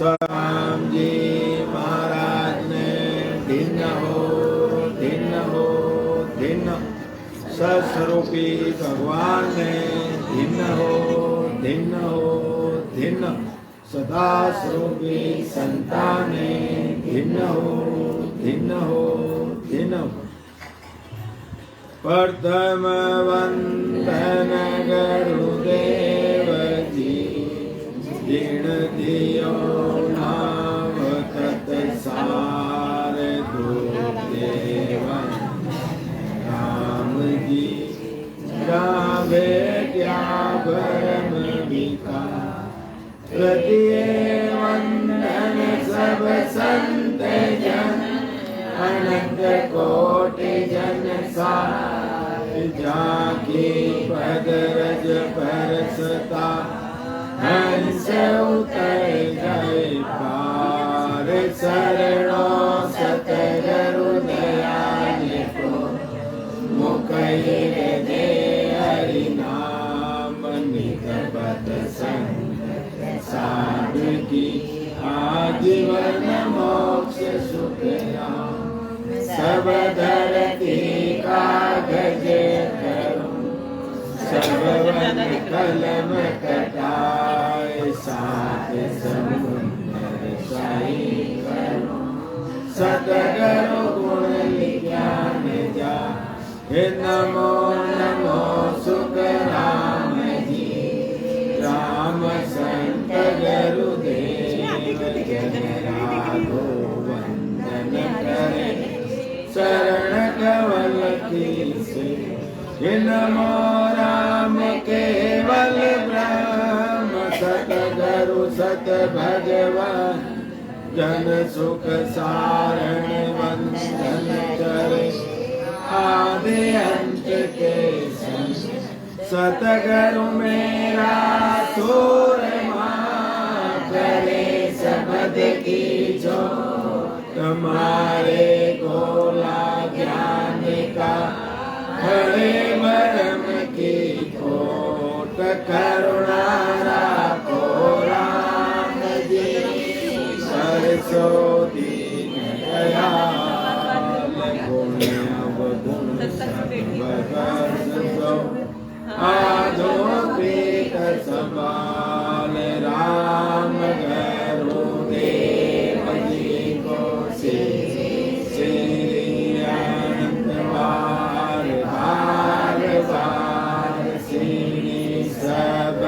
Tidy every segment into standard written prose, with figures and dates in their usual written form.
राम जी महाराज ने धिन्न हो धिन्न सस्वरूपी भगवान ने धिन्न हो धिन्न सदा स्वरूपी संताने धिन्न हो धिन्न प्रथम वंदन गुरुदेव जी दीन दियो नाम तत्सार गुरुदेवन राम जी गावे क्या भरम विकार प्रतिये वंदन सब संत जन अनंत कोटि जन सार जाकी पदरज परसता हंस उतर गए पार शरणो सतगुरु दयाल को मुख दे हरि नाम निकट संग साधु की आजीवन मोक्ष सुख सब धरती कागज करूं सब वन कलम कटाए साथ समुद्र शाही करूं सतगुरु गुण ज्ञान जा हे नमो नमो सुख राम जी राम संत गुरुदेव जन राघो वंदन करे शरण कवल की से हे नमो राम केवल ब्रह्म सतगुरु सत भगवान जन सुख सारण वंदन करे आदि अंत के संग सतगुरु मेरा सूर करे सबद की जो तुम्हारे गोला ज्ञान का हरे मरम की खोट करुणा राखो राम जी सरसो दीन दयाल गुण अवगुण सर्वसो आधो पीत संभाल राम गुरुदेव जी को श्री अनंत बार श्री सब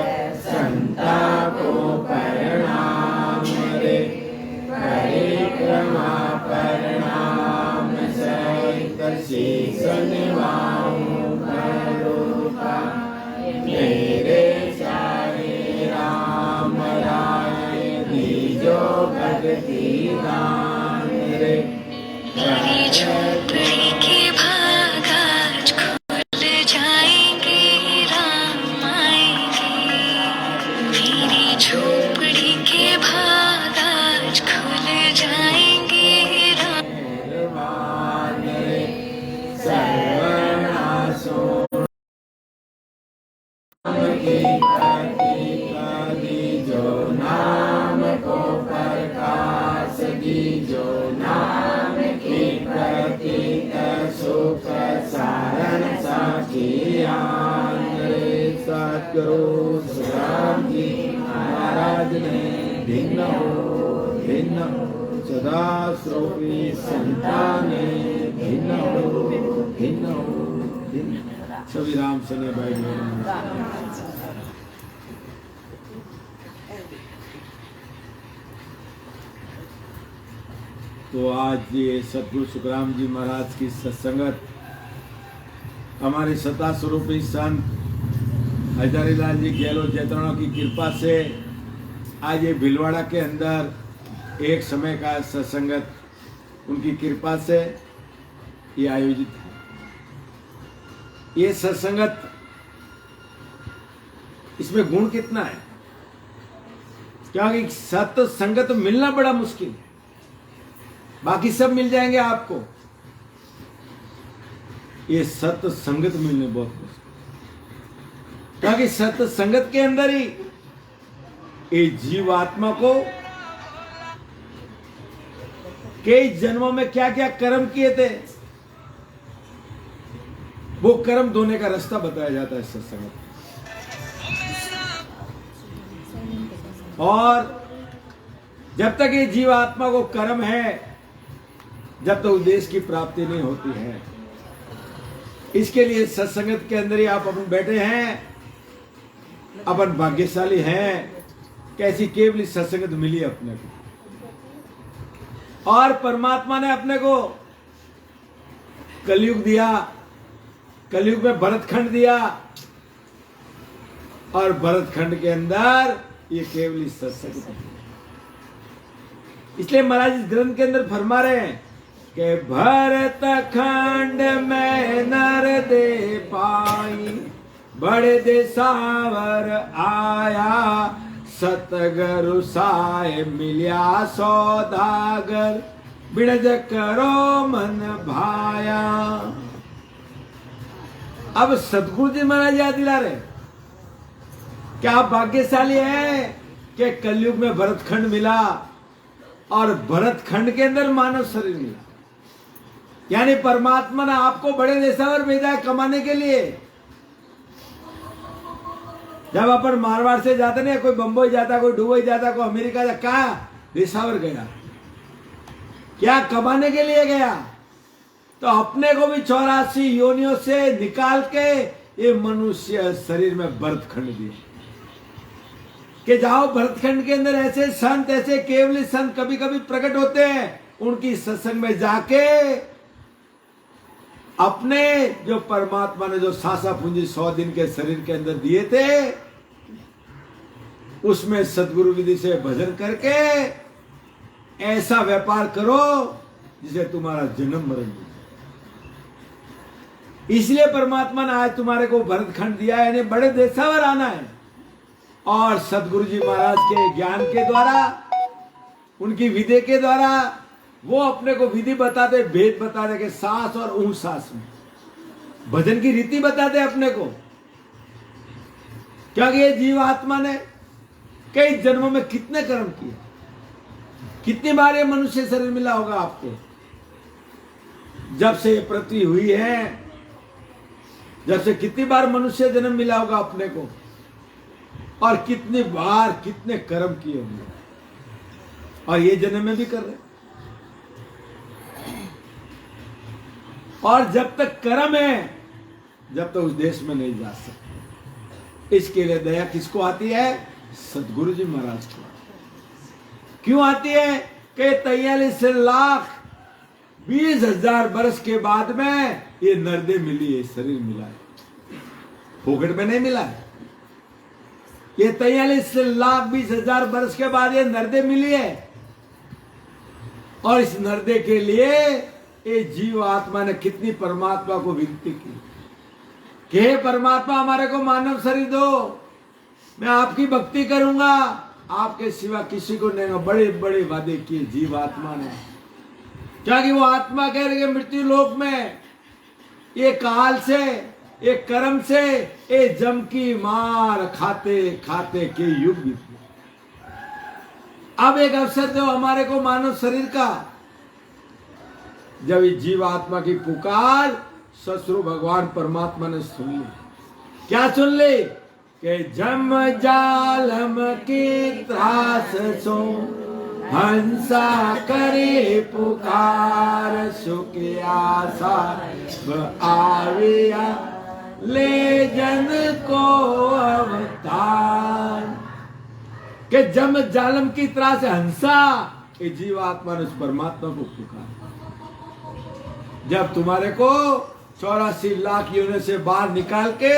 संता को प्रणाम रे परिक्रमा प्रणाम सहित शीश निभाऊं मेरे सारे राम राय दीजो भक्ति दान रे मेरी झोपड़ी के भाग आज खुल जाएंगे राम आएंगे मेरी झोपड़ी के भाग आज खुल जाएंगे राम रे सर्वनाशो जो नाम को प्रकाश दीजो नाम की प्रतीक सुख सारण साखियान सतगुरु राम जी महाराज ने भिन्न सदा स्वरूपी संताने भिन्न सभी राम सने भाई तो आज ये सतगुरु सुखराम जी महाराज की सत्संगत हमारे सता स्वरूपी संत हजारीलाल जी गहलोत जैतरणों की कृपा से आज ये भीलवाड़ा के अंदर एक समय का सत्संगत उनकी कृपा से ये आयोजित है। ये सत्संगत इसमें गुण कितना है, क्योंकि सत्संगत मिलना बड़ा मुश्किल है, बाकी सब मिल जाएंगे आपको, ये सत्संगत मिलने बहुत मुश्किल, क्योंकि सत्संगत के अंदर ही ये जीवात्मा को कई जन्मों में क्या क्या कर्म किए थे, वो कर्म धोने का रास्ता बताया जाता है सत्संग में। और जब तक ये जीव आत्मा को कर्म है, जब तक उद्देश्य की प्राप्ति नहीं होती है। इसके लिए सत्संगत के अंदर ही आप अपन बैठे हैं, अपन भाग्यशाली हैं, कैसी केवल सत्संगत मिली अपने को। और परमात्मा ने अपने को कलयुग दिया, कलयुग में भरतखंड दिया, और भरतखंड के अंदर ये केवल सत्संग। इसलिए महाराज इस ग्रंथ के अंदर फरमा रहे हैं कि भरतखंड में नर दे पाई, बड़े देसावर आया, सतगुरु साय मिलिया सौदागर, बिणज करो मन भाया। अब सतगुरु जी महाराज याद दिला रहे, क्या आप भाग्यशाली हैं कि कलयुग में भरतखंड मिला, और भरतखंड के अंदर मानव शरीर मिला। यानी परमात्मा ने आपको बड़े देशावर भेजा है कमाने के लिए। जब अपन मारवाड़ से जाते नहीं, कोई बंबई जाता, कोई दुबई जाता, कोई अमेरिका जाता, कहा देशावर गया, क्या कमाने के लिए गया? तो अपने को भी 84 योनियों से निकाल के ये मनुष्य शरीर में भरतखंड दिया कि जाओ भरतखंड के अंदर ऐसे संत, ऐसे केवली संत कभी कभी प्रकट होते हैं, उनकी सत्संग में जाके अपने जो परमात्मा ने जो सासा पूंजी 100 दिन के शरीर के अंदर दिए थे, उसमें सदगुरु विधि से भजन करके ऐसा व्यापार करो जिसे तुम्हारा जन्म मरण हो। इसलिए परमात्मा ने आज तुम्हारे को भरतखंड दिया है, यानी बड़े देशावर आना है। और सदगुरु जी महाराज के ज्ञान के द्वारा, उनकी विधि के द्वारा वो अपने को विधि बताते, भेद बताते कि सांस और ऊं सांस में भजन की रीति बताते अपने को। क्योंकि ये जीवात्मा ने कई जन्मों में कितने कर्म किए, कितनी बार ये मनुष्य शरीर मिला होगा आपको, जब से ये पृथ्वी हुई है, जब से कितनी बार मनुष्य जन्म मिला होगा अपने को, और कितनी बार कितने कर्म किए होंगे, और ये जन्म में भी कर रहे। और जब तक कर्म है, जब तक उस देश में नहीं जा सकते। इसके लिए दया किसको आती है? सदगुरु जी महाराज को। क्यों आती है? कि 43 लाख 20,000 वर्ष के बाद में ये नरदे मिली है, शरीर मिला है, फोकट में नहीं मिला है। ये 43 लाख 20,000 वर्ष के बाद ये नरदे मिली है, और इस नरदे के लिए ये जीव आत्मा ने कितनी परमात्मा को विनती की कि हे परमात्मा, हमारे को मानव शरीर दो, मैं आपकी भक्ति करूंगा, आपके सिवा किसी को नहीं। बड़े बड़े वादे किए जीव आत्मा ने, क्योंकि वो आत्मा कह रही है मृत्यु लोक में ये काल से, ये कर्म से, ये जम की मार खाते खाते के युग बीते। अब एक अवसर दो हमारे को मानव शरीर का। जब इस जीव आत्मा की पुकार ससुर भगवान परमात्मा ने सुन ली। क्या सुन ली? कि जम जालम की त्रास सो हंसा करे पुकार, सुख आशा आविया ले जन को अवतार। कि जम जालम की त्रास हंसा, ये जीवात्मा ने उस परमात्मा को पुकारा। जब तुम्हारे को 84 लाख योनियों से बाहर निकाल के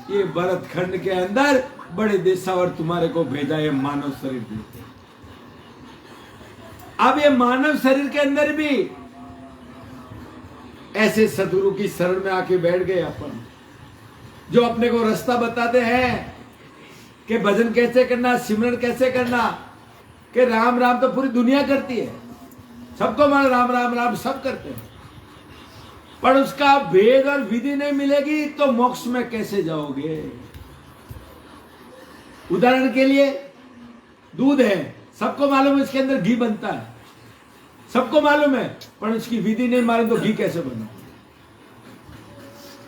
ये भरतखंड के अंदर बड़े देशावर तुम्हारे को भेजा, ये मानव शरीर देते। अब ये मानव शरीर के अंदर भी ऐसे सदगुरु की शरण में आके बैठ गए अपन, जो अपने को रास्ता बताते हैं कि भजन कैसे करना, सिमरन कैसे करना। कि राम राम तो पूरी दुनिया करती है, सबको मान राम राम राम सब करते हैं, पर उसका भेद और विधि नहीं मिलेगी तो मोक्ष में कैसे जाओगे? उदाहरण के लिए दूध है, सबको मालूम है इसके अंदर घी बनता है, सबको मालूम है, पर उसकी विधि नहीं मालूम तो घी कैसे बनाओ?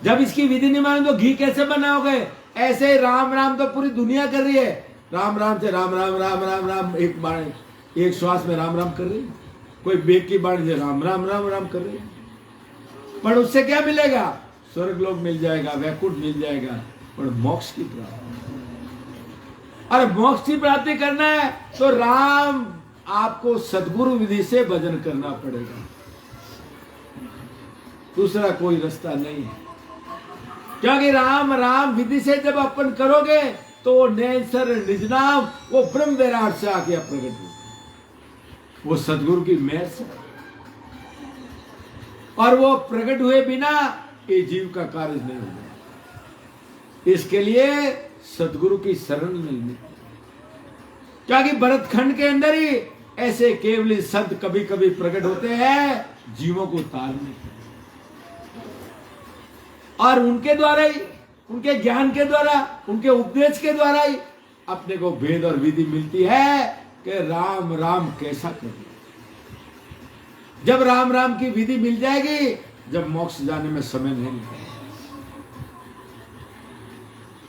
जब इसकी विधि नहीं मालूम तो घी कैसे बनाओगे? ऐसे ही राम राम तो पूरी दुनिया कर रही है, राम राम से राम राम राम राम राम, एक बार एक श्वास में राम राम कर रही है। कोई बेग की बाणी से राम राम राम राम कर रही है, पर उससे क्या मिलेगा? स्वर्ग लोक मिल जाएगा, वैकुंठ मिल जाएगा, पर मोक्ष की प्राप्ति। और मोक्ष की प्राप्ति करना है तो राम आपको सदगुरु विधि से भजन करना पड़ेगा, दूसरा कोई रास्ता नहीं है। क्योंकि राम राम विधि से जब अपन करोगे तो नैनसर निज नाम वो ब्रह्म विराट से आके प्रकट हो, वो सदगुरु की मेहर से, और वो प्रकट हुए बिना ये जीव का कार्य नहीं होगा। इसके लिए सदगुरु की शरण मिलनी, क्योंकि भरत खंड के अंदर ही ऐसे केवल संत कभी कभी प्रकट होते हैं जीवों को तारने, और उनके द्वारा ही, उनके ज्ञान के द्वारा, उनके उपदेश के द्वारा ही अपने को भेद और विधि मिलती है कि राम राम कैसा करना। जब राम राम की विधि मिल जाएगी, जब मोक्ष जाने में समय नहीं लगेगा।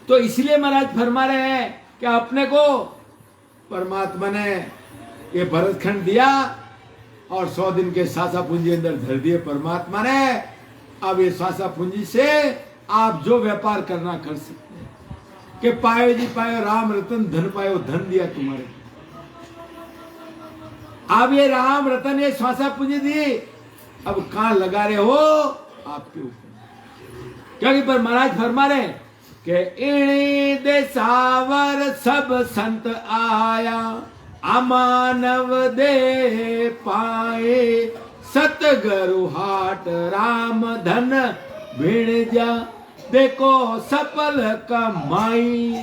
तो इसलिए महाराज फरमा रहे हैं कि अपने को परमात्मा ने ये भरत खंड दिया और 100 दिन के सासा पूंजी अंदर धर दिए परमात्मा ने। अब ये सासा पूंजी से आप जो व्यापार करना कर सकते हैं कि पायो जी पायो राम रतन धन पायो, धन दिया तुम्हारे। अब ये राम रतन ये सासा पूंजी दी, अब कहां लगा रहे हो आपके ऊपर। क्योंकि पर महाराज फरमा रहे कि इणी देसावर सब संत आया, अमानव दे पाए, सतगुरु हाट राम धन भिड़ जा, देखो सफल कमाई।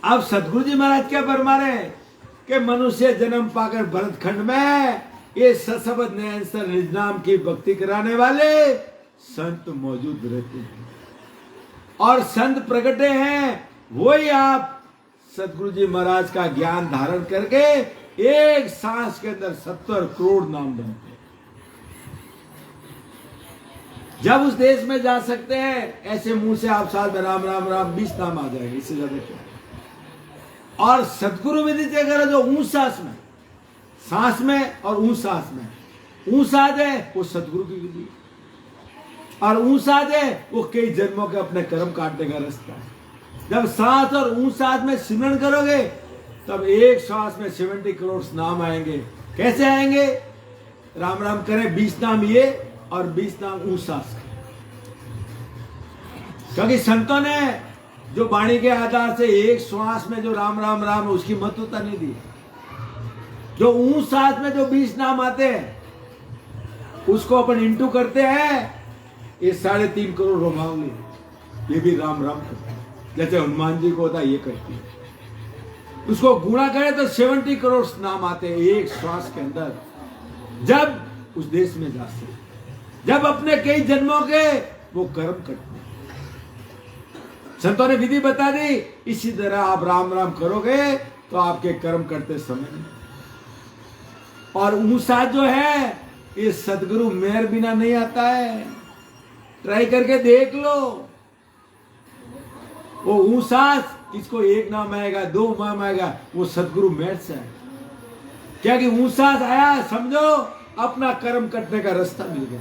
अब सतगुरु जी महाराज क्या फरमा रहे हैं कि मनुष्य जन्म पाकर भरत खंड में ये सशब्द नैनसर निज नाम की भक्ति कराने वाले संत मौजूद रहते हैं, और संत प्रकटे हैं वही आप सतगुरु जी महाराज का ज्ञान धारण करके एक सांस के अंदर 70 करोड़ नाम बनते हैं। जब उस देश में जा सकते हैं, ऐसे मुंह से आप साथ में राम राम राम 20 नाम आ जाएंगे, इससे ज्यादा क्या। और सतगुरु विधि से करो जो ऊंच सांस में और ऊंच सांस में, ऊंच आ जाए वो सतगुरु की विधि, और ऊंच आ जाए वो कई जन्मों के अपने कर्म काटने का रास्ता है। जब सांस और ऊंच सांस में सिमरन करोगे तब एक श्वास में 70 करोड़ नाम आएंगे। कैसे आएंगे? राम राम करें 20 नाम ये और 20 नाम ऊंच सांस। क्योंकि संतों ने जो वाणी के आधार से एक श्वास में जो राम राम राम उसकी महत्वता नहीं दी। जो ऊंच सांस में जो 20 नाम आते हैं उसको अपन इंटू करते हैं, ये 3.5 करोड़ रोमावली, ये भी राम राम करते हैं। जैसे हनुमान जी को होता है ये करती है, उसको गुणा करें तो 70 करोड़ नाम आते हैं एक श्वास के अंदर। जब उस देश में जाते, जब अपने कई जन्मों के वो कर्म करते, संतों ने विधि बता दी। इसी तरह आप राम राम करोगे तो आपके कर्म करते समय, और ऊंचा जो है ये सदगुरु मेहर बिना नहीं आता है। ट्राई करके देख लो, वो ऊंचा किसको एक नाम आएगा, 2 नाम आएगा, वो सदगुरु मेहर से है। क्या कि ऊंचा आया समझो अपना कर्म कटने का रास्ता मिल गया।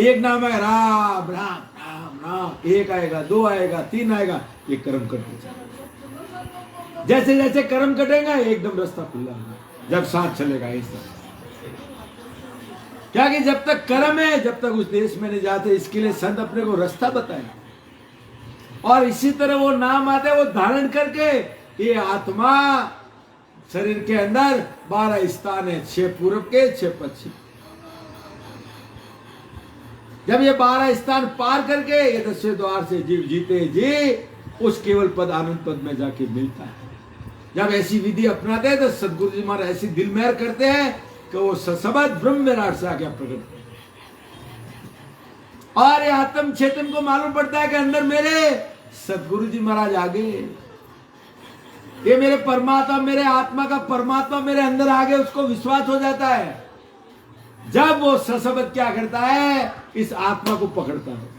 एक नाम है राम राम राम राम, 1 आएगा, 2 आएगा, 3 आएगा, ये कर्म कटते चले। जैसे जैसे कर्म कटेगा एकदम रास्ता खुला होगा, जब साथ चलेगा ऐसा। क्या कि जब तक कर्म है जब तक उस देश में नहीं जाते, इसके लिए संत अपने को रास्ता बताए। और इसी तरह वो नाम आते हैं, वो धारण करके ये आत्मा शरीर के अंदर 12 स्थान है, 6 पूर्व के, 6 पश्चिम। जब ये 12 स्थान पार करके ये 10वें द्वार से जीव जीते जी उस केवल पद आनंद पद में जाके मिलता है। जब ऐसी विधि अपनाते हैं तो सदगुरु जी महाराज ऐसी दिल मेहर करते हैं कि वो सशब्द ब्रह्म विराट से आके प्रकट, और ये आत्म चेतन को मालूम पड़ता है कि अंदर मेरे सदगुरु जी महाराज आ गए। ये मेरे परमात्मा, मेरे आत्मा का परमात्मा मेरे अंदर आ गया, उसको विश्वास हो जाता है। जब वो सशब्द क्या करता है, इस आत्मा को पकड़ता है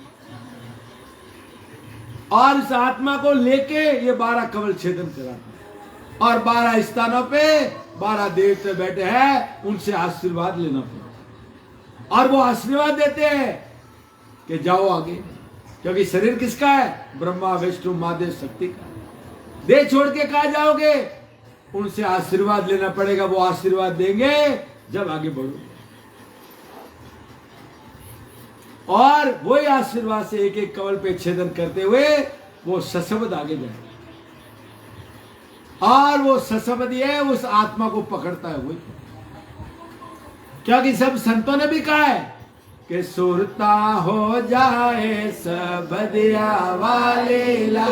और इस आत्मा को लेके ये 12 कवल छेदन कराता है और 12 स्थानों पे 12 देवते बैठे हैं, उनसे आशीर्वाद लेना पड़ता और वो आशीर्वाद देते हैं कि जाओ आगे, क्योंकि शरीर किसका है? ब्रह्मा विष्णु महादेव शक्ति का। देह छोड़ के कहा जाओगे? उनसे आशीर्वाद लेना पड़ेगा, वो आशीर्वाद देंगे जब आगे बढ़ो और वही आशीर्वाद से एक एक कवल पे छेदन करते हुए वो सशब्द आगे जाए और वो सशब्द ये उस आत्मा को पकड़ता है। वही क्योंकि सब संतों ने भी कहा है कि सुरता हो जाए सबदिया वाली ला,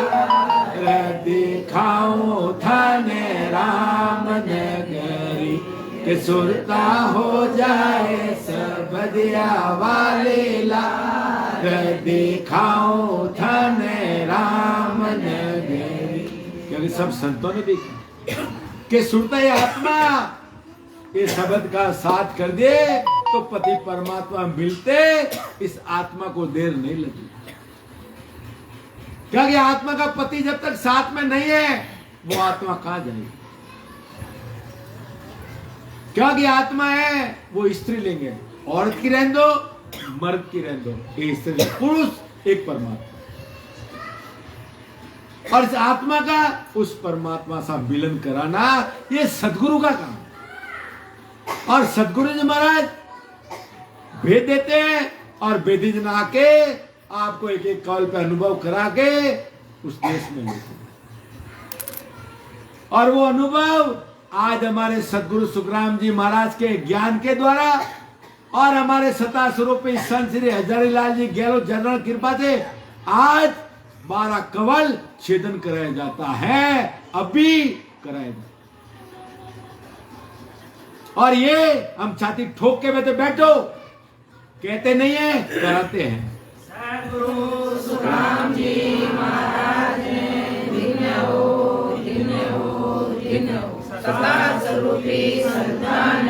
दिखाऊं थाने राम नगरी, कि सुरता हो जाए सबदिया वाली ला, दिखाऊं थाने राम नगरी। क्योंकि सब संतों ने भी कहा कि सुरता ये आत्मा ये शब्द का साथ कर दे तो पति परमात्मा मिलते इस आत्मा को देर नहीं लगी। क्योंकि आत्मा का पति जब तक साथ में नहीं है वो आत्मा कहां जाएगी? क्योंकि आत्मा है वो स्त्री लिंग है, औरत की रहने दो मर्द की रहने दो, एक स्त्री पुरुष एक परमात्मा, और इस आत्मा का उस परमात्मा सा मिलन कराना ये सदगुरु का काम। और सदगुरु जी महाराज भेद देते हैं और वेदी जन आके आपको एक एक कॉल पे अनुभव करा के उस देश में लेते हैं। और वो अनुभव आज हमारे सदगुरु सुखराम जी महाराज के ज्ञान के द्वारा और हमारे सता स्वरूपी संत श्री हजारी लाल जी गहलोत जनरल कृपा से आज 12 कवल छेदन कराया जाता है, अभी कराया जाता है। और ये हम छाती ठोक के बैठो कहते नहीं है, कराते हैं। सद्गुरु सुखराम जी महाराज ने दिन हो सता स्वरूपी संतान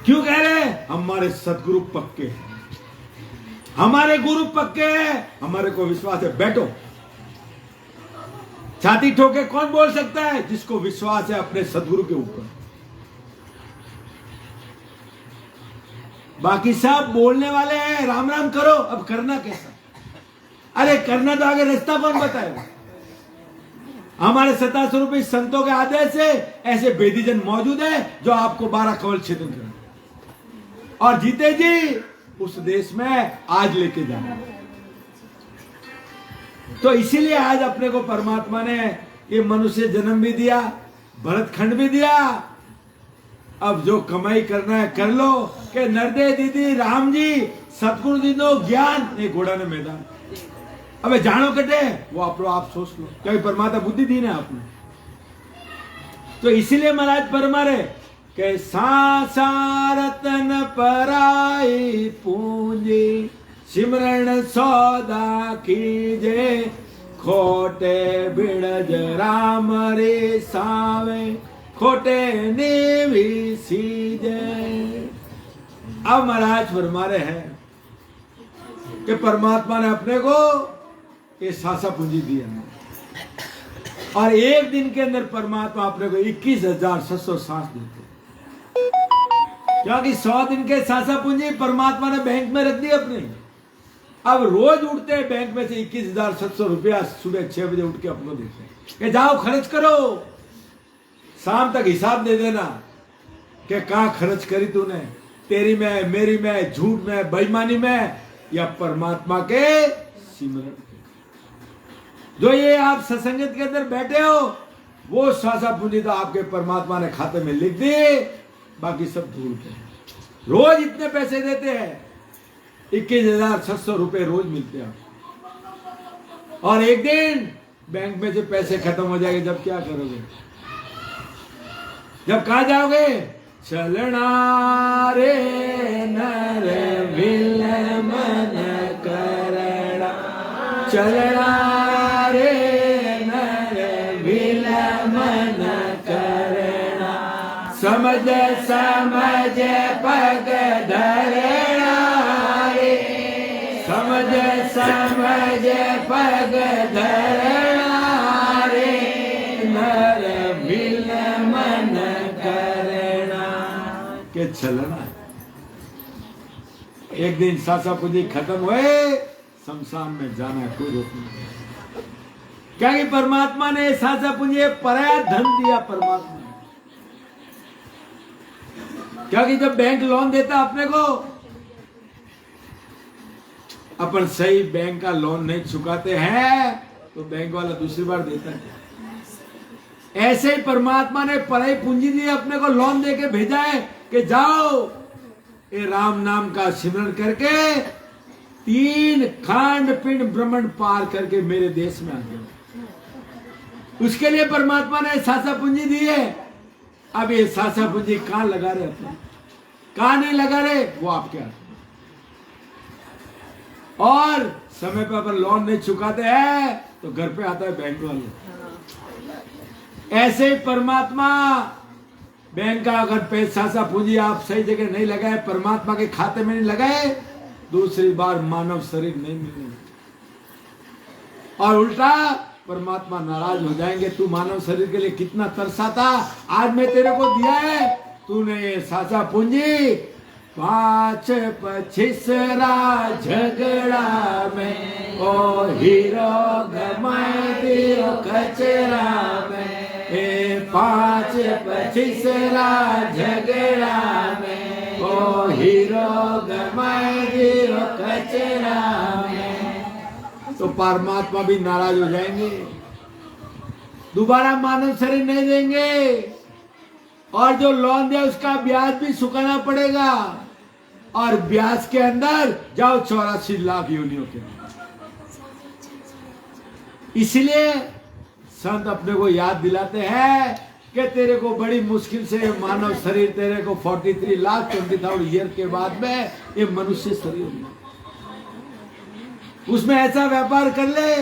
क्यों कह रहे हैं? हमारे सदगुरु पक्के हैं, हमारे गुरु पक्के हैं, हमारे को विश्वास है। बैठो। छाती ठोके कौन बोल सकता है? जिसको विश्वास है अपने सदगुरु के ऊपर। बाकी सब बोलने वाले हैं राम राम करो, अब करना कैसा? अरे करना तो आगे रास्ता कौन बताएगा? हमारे सता स्वरूपी संतों के आदेश से ऐसे वेदीजन मौजूद है जो आपको 12 कवल छेदन करें और जीते जी उस देश में आज लेके जाना। तो इसीलिए आज अपने को परमात्मा ने ये मनुष्य जन्म भी दिया, भरत खंड भी दिया। अब जो कमाई करना है कर लो। के नरदे दीदी राम जी सतगुरु जी नो ज्ञान ये घोड़ा ने मैदान। अबे जानो कटे वो आप सोच लो, क्योंकि परमात्मा बुद्धि दी ना आपने। तो इसीलिए महाराज परमारे के सारतन पराई पूंजी सिमरण सौदा कीजे खोटे बिड़ज राम रे सावे खोटे नेवी सीजे। अब महाराज फरमा रहे हैं कि परमात्मा ने अपने को ये सासा पूंजी दिया और एक दिन के अंदर परमात्मा अपने को 21,700 सांस देते। क्योंकि 100 दिन के सासा पूंजी परमात्मा ने बैंक में रख दी अपने। अब रोज उठते हैं बैंक में से 21,700 रुपया सुबह 6 बजे उठ के अपने देते हैं कि जाओ खर्च करो, शाम तक हिसाब दे देना कि कहां खर्च करी तूने, तेरी में, मेरी में, झूठ में, बेईमानी में या परमात्मा के सिमरन के। जो ये आप सत्संगत के अंदर बैठे हो वो सासा पूंजी तो आपके परमात्मा ने खाते में लिख दी, बाकी सब धूल के। रोज इतने पैसे देते हैं, 21,700 रुपए रोज मिलते हैं। और एक दिन बैंक में से पैसे खत्म हो जाएंगे, जब क्या करोगे? जब कहा जाओगे चलना रे नर विल मन करना, चलना समझ समझ पग धरणा रे, समझ समझ पग धरणा रे, नर मिल मन करना के चलना। एक दिन सासा पूंजी खत्म हुए, शमशान में जाना कोई रोक नहीं। क्या कि परमात्मा ने सासा पूंजी पराया धन दिया परमात्मा ने। क्या कि जब बैंक लोन देता अपने को, अपन सही बैंक का लोन नहीं चुकाते हैं तो बैंक वाला दूसरी बार देता है। ऐसे ही परमात्मा ने पराई पूंजी दी, अपने को लोन दे के भेजा है कि जाओ ये राम नाम का सिमरन करके 3 खांड पिंड ब्रह्मांड पार करके मेरे देश में आ गए। उसके लिए परमात्मा ने सासा पूंजी दी है। अब ये सासा पूंजी कहां लगा रहे अपने, कहां नहीं लगा रहे वो आपके हाथ में। और समय पर अपन लोन नहीं चुकाते हैं तो घर पे आता है बैंक वाले। ऐसे ही परमात्मा बैंक का अगर पैसा सा पूंजी आप सही जगह नहीं लगाए, परमात्मा के खाते में नहीं लगाए, दूसरी बार मानव शरीर नहीं मिलने, और उल्टा परमात्मा नाराज हो जाएंगे। तू मानव शरीर के लिए कितना तरसा था, आज मैं तेरे को दिया है, तूने ये सासा पूंजी 5 पछिसरा झगड़ा में, ओ हीरो गमाए दियो कचरा में, 5 पछिसरा झगड़ा में, ओ हीरो गमाए दियो कचरा में। तो परमात्मा भी नाराज हो जाएंगे, दोबारा मानव शरीर नहीं देंगे, और जो लोन दिया उसका ब्याज भी चुकाना पड़ेगा, और ब्याज के अंदर जाओ 84 लाख योनियों के। इसलिए संत अपने को याद दिलाते हैं कि तेरे को बड़ी मुश्किल से मानव शरीर, तेरे को 43 लाख 20,000 ईयर के बाद में ये मनुष्य शरीर मिला। उसमें ऐसा व्यापार कर ले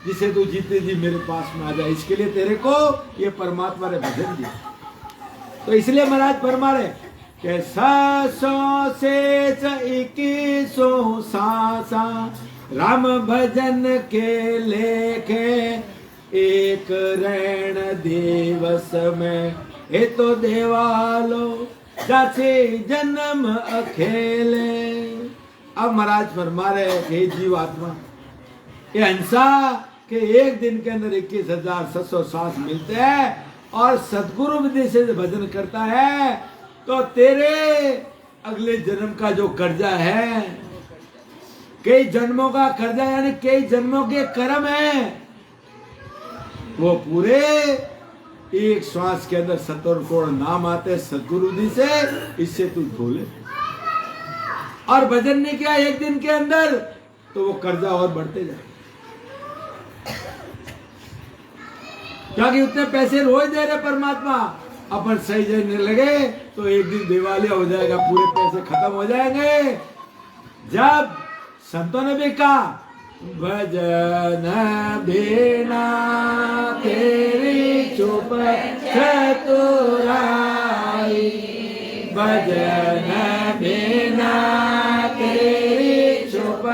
जिसे तू जीते जी मेरे पास में आ जाए। इसके लिए तेरे को ये परमात्मा ने भजन दिया। तो इसलिए महाराज फरमा रहे कि 700 से 2100 सासा राम भजन के लेखे, एक रण दिवस में हे तो देवालो जासे जन्म अखेले। अब महाराज फरमा रहे कि जीवात्मा ये हंसा के एक दिन के अंदर 21,700 सांस मिलते हैं, और सदगुरु विधि से भजन करता है तो तेरे अगले जन्म का जो कर्जा है, कई जन्मों का कर्जा यानी कई जन्मों के कर्म है, वो पूरे एक श्वास के अंदर 70 करोड़ नाम आते सदगुरु विधि से, इससे तू धोले। और भजन नहीं किया एक दिन के अंदर तो वो कर्जा और बढ़ते जाए, क्योंकि उतने पैसे रोज दे रहे परमात्मा। अपन सही देने लगे तो एक दिन दिवालिया हो जाएगा, पूरे पैसे खत्म हो जाएंगे। जब संतों ने भी कहा भजन बिना तेरी चुप चतुराई, भजन बिना तेरी चुप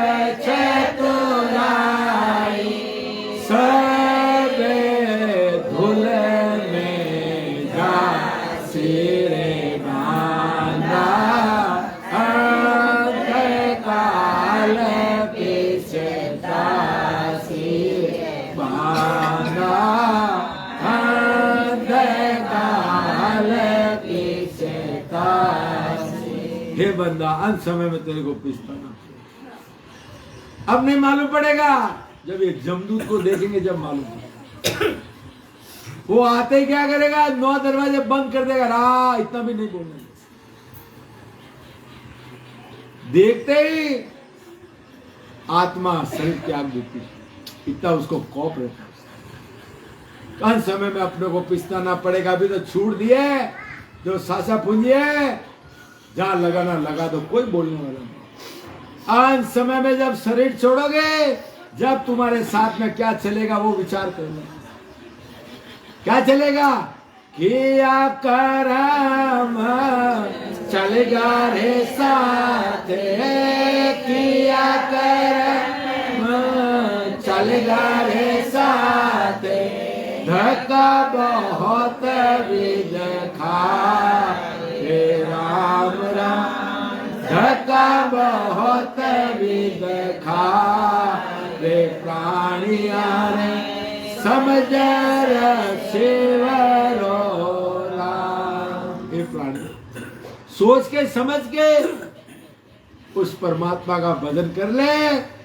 चतुराई, सब धुल में जा सिरे बांधा, काल पिछता सिरे बांधा, काल पिछता। हे बंदा अंत समय में तेरे को पिछताना, अब नहीं मालूम पड़ेगा, जब ये जमदूत को देखेंगे जब मालूम पड़ेगा। वो आते ही क्या करेगा, 9 दरवाजे बंद कर देगा, रा इतना भी नहीं बोलना। देखते ही आत्मा शरीर त्याग देती, इतना उसको कौप रहता है। अंत समय में अपने को पिछताना पड़ेगा। अभी तो छूट दिए, जो सासा पूंजी है जहां लगाना लगा दो, कोई बोलने वाला नहीं। अंत समय में जब शरीर छोड़ोगे, जब तुम्हारे साथ में क्या चलेगा वो विचार करना। क्या चलेगा? किया करम चलेगा रे साथ, किया करम चलेगा रे साथ, धक्का बहुत विध खा रे राम राम, धक्का बहुत विध खा रे प्राणिया रे, समझ शिवरो राम। हे प्राणी, सोच के समझ के उस परमात्मा का भजन कर ले,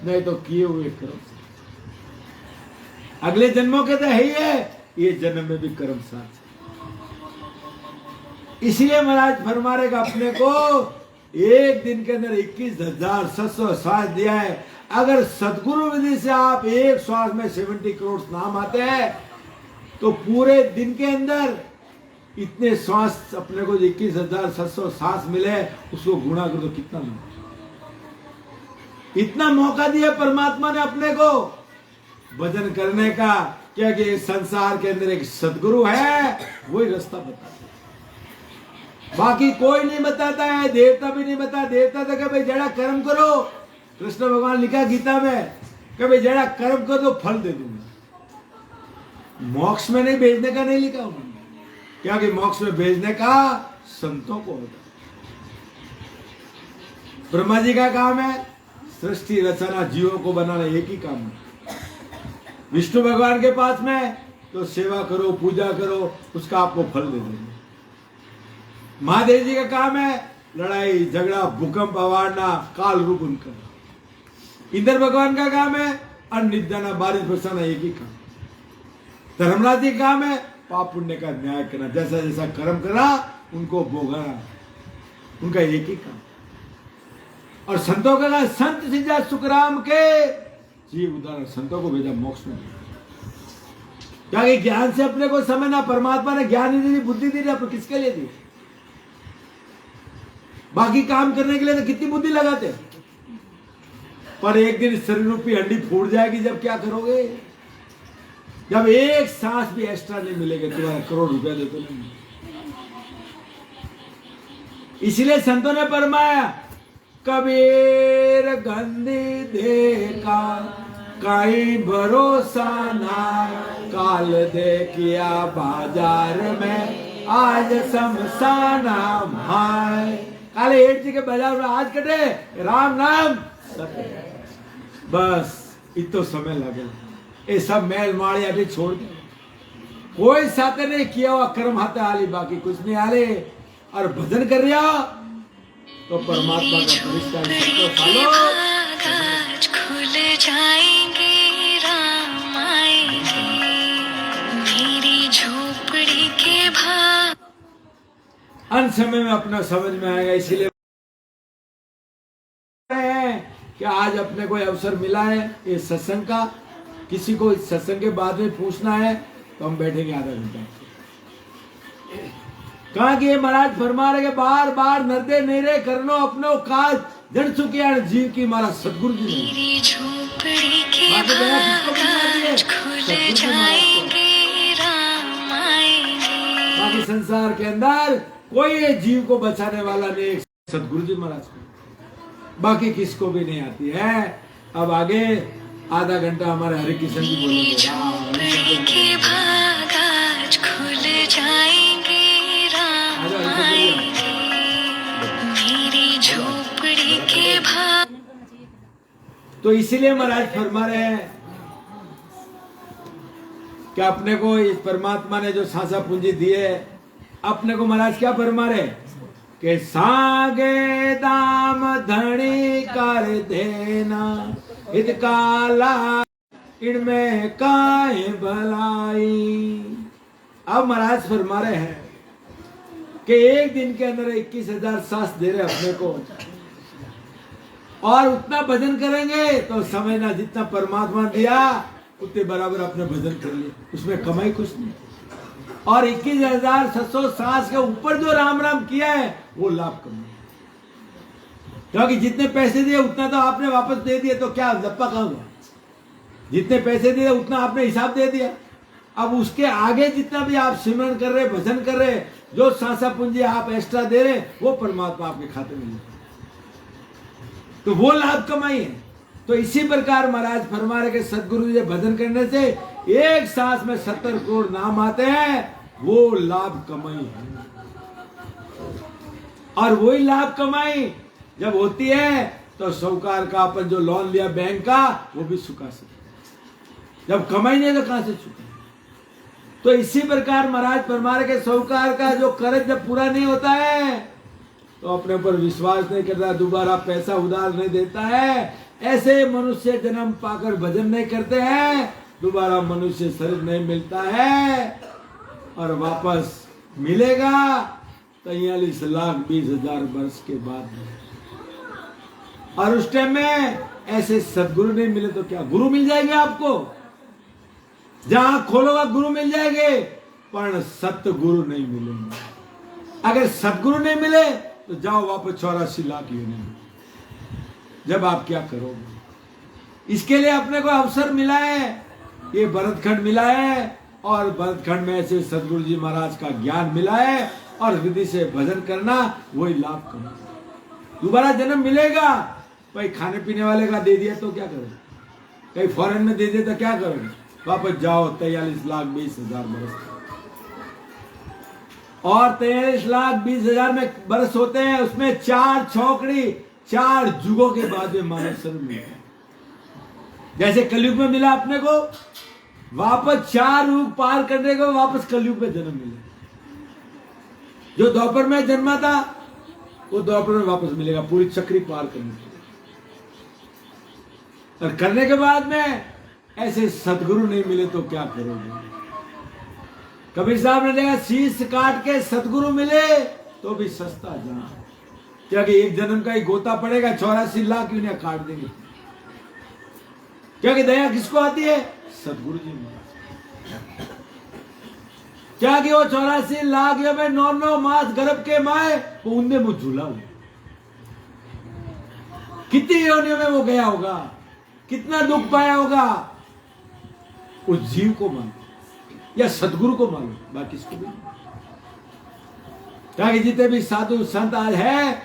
नहीं तो किए हुए कर्म अगले जन्मों के तो है ही है, ये जन्म में भी कर्म साथ। इसलिए महाराज फरमा रहेगा अपने को एक दिन के अंदर 21,700 श्वास दिया है। अगर सदगुरु विधि से आप एक श्वास में 70 करोड़ नाम आते हैं तो पूरे दिन के अंदर इतने श्वास अपने को 21,700 श्वास मिले, उसको गुणा कर दो कितना मिले। इतना मौका दिया परमात्मा ने अपने को भजन करने का, क्योंकि संसार के अंदर एक सदगुरु है, वही रास्ता बताता है, बाकी कोई नहीं बताता है। देवता भी नहीं बताता। देवता तो कि भाई जरा कर्म करो, कृष्ण भगवान लिखा गीता में कि भाई जरा कर्म करो तो फल दे दूंगा। मोक्ष में नहीं भेजने का नहीं लिखा उन्होंने, क्योंकि मोक्ष में भेजने का संतों को होता। ब्रह्मा जी का काम है सृष्टि रचना, जीवों को बनाना, एक ही काम है। विष्णु भगवान के पास में तो सेवा करो, पूजा करो, उसका आपको फल दे देंगे। महादेव जी का काम है लड़ाई झगड़ा, भूकंप अवारना, काल रूप उनका। इंद्र भगवान का काम है अन्न निदाना, बारिश बरसाना, एक ही काम। धर्मराज जी का काम है पाप पुण्य का न्याय करना, जैसा जैसा कर्म करा उनको भोगना, उनका एक ही काम। और संतों का काम, संत सिद्धा सुखराम के जीव उदाहरण, संतों को भेजा मोक्ष में। क्या ज्ञान से अपने को समझना, परमात्मा ने ज्ञान ही दी, बुद्धि दी, आपको किसके लिए दी? बाकी काम करने के लिए तो कितनी बुद्धि लगाते, पर एक दिन शरीर रूपी हड्डी फूट जाएगी, जब क्या करोगे? जब एक सांस भी एक्स्ट्रा नहीं मिलेगा, तुम्हारा करोड़ रुपया दे तो नहीं। इसलिए संतों ने फरमाया कबीर गंदी देखा कहीं भरोसा ना, काल देखिया बाजार में आज शमशाना भाई। काले एट जी के बाजार में आज कटे राम नाम, बस इतो समय लगे। ये सब मैल माड़ी अभी छोड़ दे, कोई साथे नहीं किया हुआ कर्म हाथे आली, बाकी कुछ नहीं आले। और भजन कर रहा तो परमात्मा का परिश्रम खुल जाएंगे, राम आएंगे, मेरी झोपड़ी के भाग अंत समय में अपना समझ में आएगा। इसीलिए कि आज अपने को अवसर मिला है ये सत्संग का, किसी को इस सत्संग के बाद में पूछना है तो हम बैठेंगे आधा घंटा। कहा कि ये महाराज फरमा रहे बार बार नरदे नेरे करनो अपनो काज, जन चुकिया जीव की हमारा सदगुरु जी ने। मेरी झोपड़ी के भाग खुल जाएंगे, राम आएंगे। बाकी संसार के अंदर कोई ये जीव को बचाने वाला नहीं, सदगुरु जी महाराज को, बाकी किसको भी नहीं आती है। अब आगे आधा घंटा हमारे हरे किशन जी बोलेंगे। झोपड़ी के भाग आज खुल जाएंगे, राम आएंगे, मेरी झोपड़ी के भाग। तो इसीलिए महाराज फरमा रहे हैं कि अपने को इस परमात्मा ने जो सांसा पूंजी दी है, अपने को महाराज क्या फरमा रहे कि सागे दाम धनी कर देना, इत काला इनमें काहे भलाई। अब महाराज फरमा रहे हैं कि एक दिन के अंदर 21,000 सांस दे रहे अपने को, और उतना भजन करेंगे तो समझना जितना परमात्मा दिया उतने बराबर अपने भजन कर लिए, उसमें कमाई कुछ नहीं। और 21,700 सांस के ऊपर जो राम राम किया है वो लाभ कमाई, क्योंकि जितने पैसे दिए उतना तो आपने वापस दे दिया, तो क्या लप्पा कहाँ गया? जितने पैसे दिए उतना आपने हिसाब दे दिया, अब उसके आगे जितना भी आप सिमरन कर रहे, भजन कर रहे, जो सांसा पूंजी आप एक्स्ट्रा दे रहे, वो परमात्मा आपके खाते में लेते, तो वो लाभ कमाई है। तो इसी प्रकार महाराज फरमा रहे कि सदगुरु जी भजन करने से एक सांस में 70 करोड़ नाम आते हैं, वो लाभ कमाई है। और वही लाभ कमाई जब होती है तो साहूकार का अपन जो लोन लिया बैंक का, वो भी चुका सकते। जब कमाई नहीं तो कहां से चुका। तो इसी प्रकार महाराज फरमा रहे कि साहूकार का जो कर्ज जब पूरा नहीं होता है तो अपने ऊपर विश्वास नहीं करता, दोबारा पैसा उधार नहीं देता है, ऐसे मनुष्य जन्म पाकर भजन नहीं करते हैं, दोबारा मनुष्य शरीर नहीं मिलता है, और वापस मिलेगा 43,20,000 वर्ष के बाद। और उस टाइम में ऐसे सदगुरु नहीं मिले तो क्या, गुरु मिल जाएंगे आपको, जहां खोलोगा गुरु मिल जाएंगे, पर सत्य गुरु नहीं मिलेंगे। अगर सदगुरु नहीं मिले तो जाओ वापस 84 लाख योनि में। जब आप क्या करोगे? इसके लिए अपने को अवसर मिला है, ये भरतखंड मिला है, और भरतखंड में ऐसे सदगुरु जी महाराज का ज्ञान मिला है, और विधि से भजन करना वही लाभ करना। दोबारा जन्म मिलेगा, भाई खाने पीने वाले का दे दिया तो क्या करोगे, कहीं फॉरेन में दे दिया तो क्या करोगे, वापस जाओ 43,20,000 बरस। और 43,20,000 में बरस होते हैं, उसमें 4 छौकड़ी 4 जुगों के बाद में मानव शरीर मिलता है। जैसे कलयुग में मिला अपने को, वापस 4 युग पार करने को वापस कलयुग में जन्म मिले। जो द्वापर में जन्मा था वो द्वापर में वापस मिलेगा, पूरी चक्री पार करने के लिए। और करने के बाद में ऐसे सदगुरु नहीं मिले तो क्या करोगे? कबीर साहब ने देखा शीश काट के सदगुरु मिले तो भी सस्ता जान, क्योंकि एक जन्म का ही गोता पड़ेगा, 84 लाख क्यों नहीं काट देंगे। क्योंकि दया किसको आती है? सदगुरु जी में। क्या कि वो 84 लाख या में 9 मास गर्भ के माए वो उनने मुझ झूला हुआ। कितनी योनियों में वो गया होगा, कितना दुख पाया होगा, उस जीव को मालूम या सदगुरु को मालूम, बाकी इसको भी। क्या कि जितने भी साधु संत आज है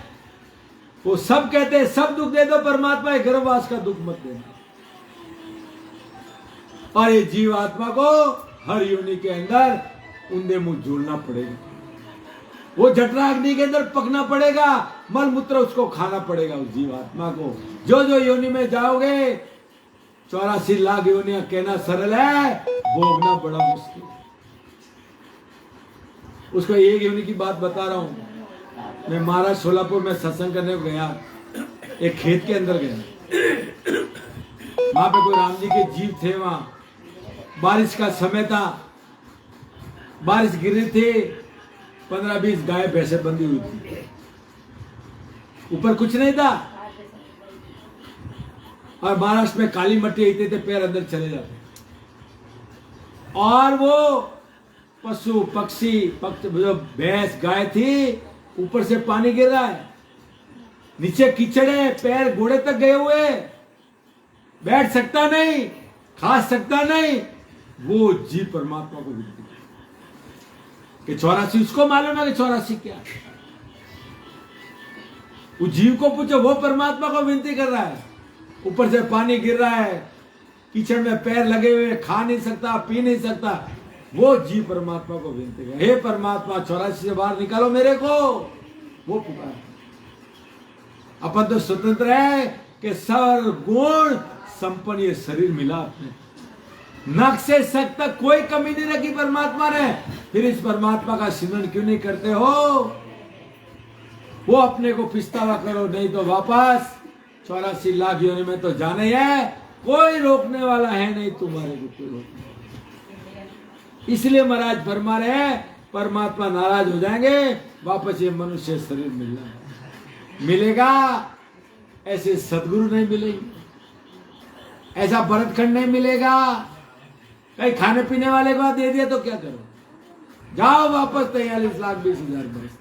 वो सब कहते हैं सब दुख दे दो, परमात्मा के गर्भवास का दुख मत देना। और ये जीव आत्मा को हर योनि के अंदर उन्दे मुंह झूलना पड़ेगा, वो जठराग्नि के अंदर पकना पड़ेगा, मल मूत्र उसको खाना पड़ेगा उस जीव आत्मा को। जो जो योनि में जाओगे, 84 लाख योनियां कहना सरल है, भोगना बड़ा मुश्किल। उसको एक योनि की बात बता रहा हूं। मैं महाराज सोलापुर में सत्संग करने को गया, एक खेत के अंदर गया, वहां पे कोई राम जी के जीव थे, वहां बारिश का समय था, बारिश गिर रही थी, 15-20 गाय भैंसे बंधी हुई थी, ऊपर कुछ नहीं था। और महाराष्ट्र में काली मट्टी आते थे, पैर अंदर चले जाते, और वो पशु पक्षी जो भैंस गाय थी, ऊपर से पानी गिर रहा है, नीचे कीचड़ है, पैर घोड़े तक गए हुए, बैठ सकता नहीं, खा सकता नहीं। वो जीव परमात्मा को विनती कि 84, उसको मालूम है कि 84 क्या है। उस जीव को पूछो, वो परमात्मा को विनती कर रहा है, ऊपर से पानी गिर रहा है, कीचड़ में पैर लगे हुए, खा नहीं सकता, पी नहीं सकता। वो जीव परमात्मा को विनती कर, हे परमात्मा 84 से बाहर निकालो मेरे को। वो पुकार, अपन तो स्वतंत्र है कि सर्वगुण संपन्न ये शरीर मिला अपने, नख से सक तक कोई कमी नहीं रखी परमात्मा ने। फिर इस परमात्मा का सिमरन क्यों नहीं करते हो? वो अपने को पिछतावा करो, नहीं तो वापस 84 लाख योनि में तो जाने है, कोई रोकने वाला है नहीं तुम्हारे को, कोई रोकने। इसलिए महाराज फरमा रहे हैं, परमात्मा नाराज हो जाएंगे, वापस ये मनुष्य शरीर मिलेगा। ऐसे सदगुरु नहीं मिलेंगे, ऐसा भरतखंड नहीं मिलेगा। कहीं खाने पीने वाले को दे दिया तो क्या करो, जाओ वापस 43,20,000 बरस।